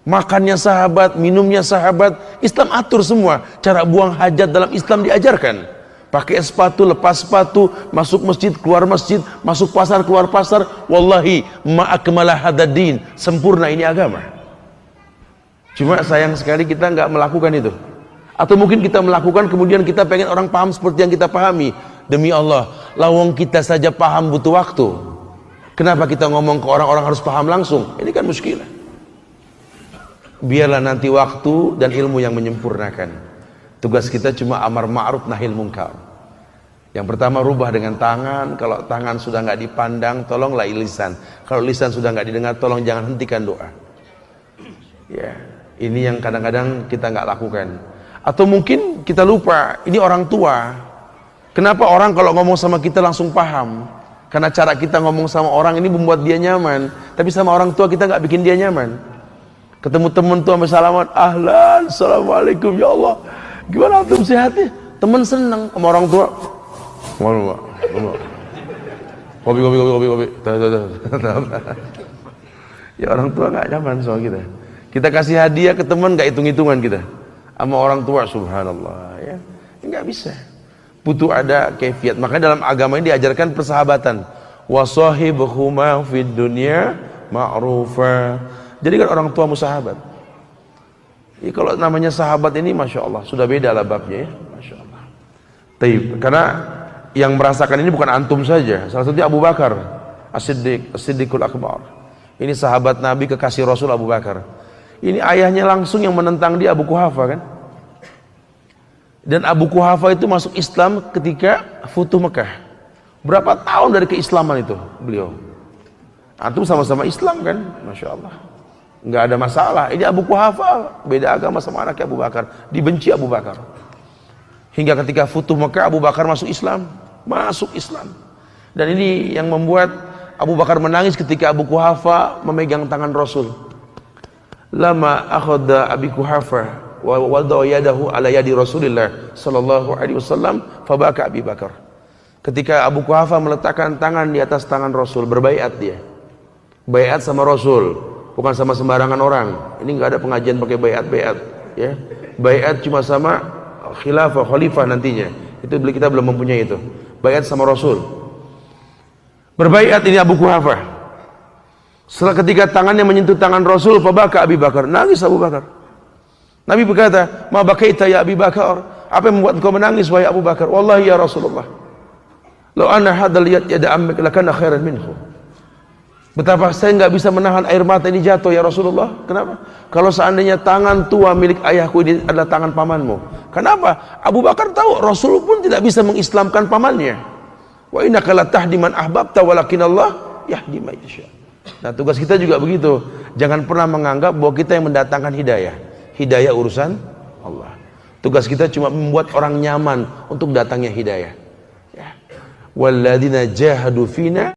Makannya sahabat, minumnya sahabat, Islam atur semua. Cara buang hajat dalam Islam diajarkan. Pakai sepatu, lepas sepatu, masuk masjid, keluar masjid, masuk pasar, keluar pasar. Wallahi ma'akmala hadaddin, sempurna ini agama. Cuma sayang sekali kita nggak melakukan itu. Atau mungkin kita melakukan kemudian kita pengen orang paham seperti yang kita pahami. Demi Allah, lawang kita saja paham butuh waktu. Kenapa kita ngomong ke orang-orang harus paham langsung? Ini kan muskilah. Biarlah nanti waktu dan ilmu yang menyempurnakan. Tugas kita cuma amar ma'ruf nahil munkar. Yang pertama rubah dengan tangan. Kalau tangan sudah nggak dipandang, tolonglah lisan. Kalau lisan sudah nggak didengar, tolong jangan hentikan doa. Ya, ini yang kadang-kadang kita nggak lakukan. Atau mungkin kita lupa, ini orang tua. Kenapa orang kalau ngomong sama kita langsung paham? Karena cara kita ngomong sama orang ini membuat dia nyaman. Tapi sama orang tua kita nggak bikin dia nyaman. Ketemu temen tuh sampai salaman, ahlan, assalamualaikum ya Allah. Gimana antum sehatnya? Temen seneng sama orang tua. Kopi. Ya orang tua nggak nyaman sama kita. Kita kasih hadiah ke teman nggak hitung-hitungan kita. Sama orang tua subhanallah ya. Nggak bisa. Butuh ada kefiat. Makanya dalam agama ini diajarkan persahabatan. Wasahibuhuma fid dunya ma'rufa. Jadi kan orang tua musahabat. Ya, kalau namanya sahabat ini Masya Allah sudah beda lah babnya ya. Masya Allah. Taib. Karena yang merasakan ini bukan antum saja. Salah satunya Abu Bakar As-Siddiqul Akbar. Ini sahabat Nabi kekasih Rasul Abu Bakar. Ini ayahnya langsung yang menentang dia, Abu Quhafa kan. Dan Abu Quhafa itu masuk Islam ketika Futuh Mekah. Berapa tahun dari keislaman itu beliau. Antum sama-sama Islam kan. Masya Allah, nggak ada masalah. Ini Abu Quhafa beda agama sama anaknya Abu Bakar, dibenci Abu Bakar. Hingga ketika Futuh Mekah Abu Bakar masuk Islam. Dan ini yang membuat Abu Bakar menangis ketika Abu Quhafa memegang tangan Rasul. Lama akhadha Abi Quhafa wa wada'a yadahu ala yadi Rasulillah sallallahu alaihi wasallam fabaka Abi Bakar. Ketika Abu Quhafa meletakkan tangan di atas tangan Rasul, berbaiat dia. Baiat sama Rasul, bukan sama sembarangan orang. Ini enggak ada pengajian pakai baiat-baiat, ya. Baiat cuma sama khalifah nantinya. Itu kita belum mempunyai itu. Baiat sama Rasul. Berbaiat ini Abu Quhafa. Setelah ketika tangannya menyentuh tangan Rasul, fabaka Abi Bakar, nangis Abu Bakar. Nabi berkata, "Ma bakaita ya Abi Bakar?" Apa yang membuat engkau menangis wahai Abu Bakar? Wallahi ya Rasulullah, law anna hadzal yada ammik lakana khairan minhu. Betapa saya enggak bisa menahan air mata ini jatuh ya Rasulullah. Kenapa? Kalau seandainya tangan tua milik ayahku ini adalah tangan pamanmu. Kenapa? Abu Bakar tahu Rasul pun tidak bisa mengislamkan pamannya. Wa innaka la tahdi man ahbabta walakin Allah yahdi man yasha. Nah, tugas kita juga begitu. Jangan pernah menganggap bahwa kita yang mendatangkan hidayah. Hidayah urusan Allah. Tugas kita cuma membuat orang nyaman untuk datangnya hidayah. Ya. Walladzina jahadu fina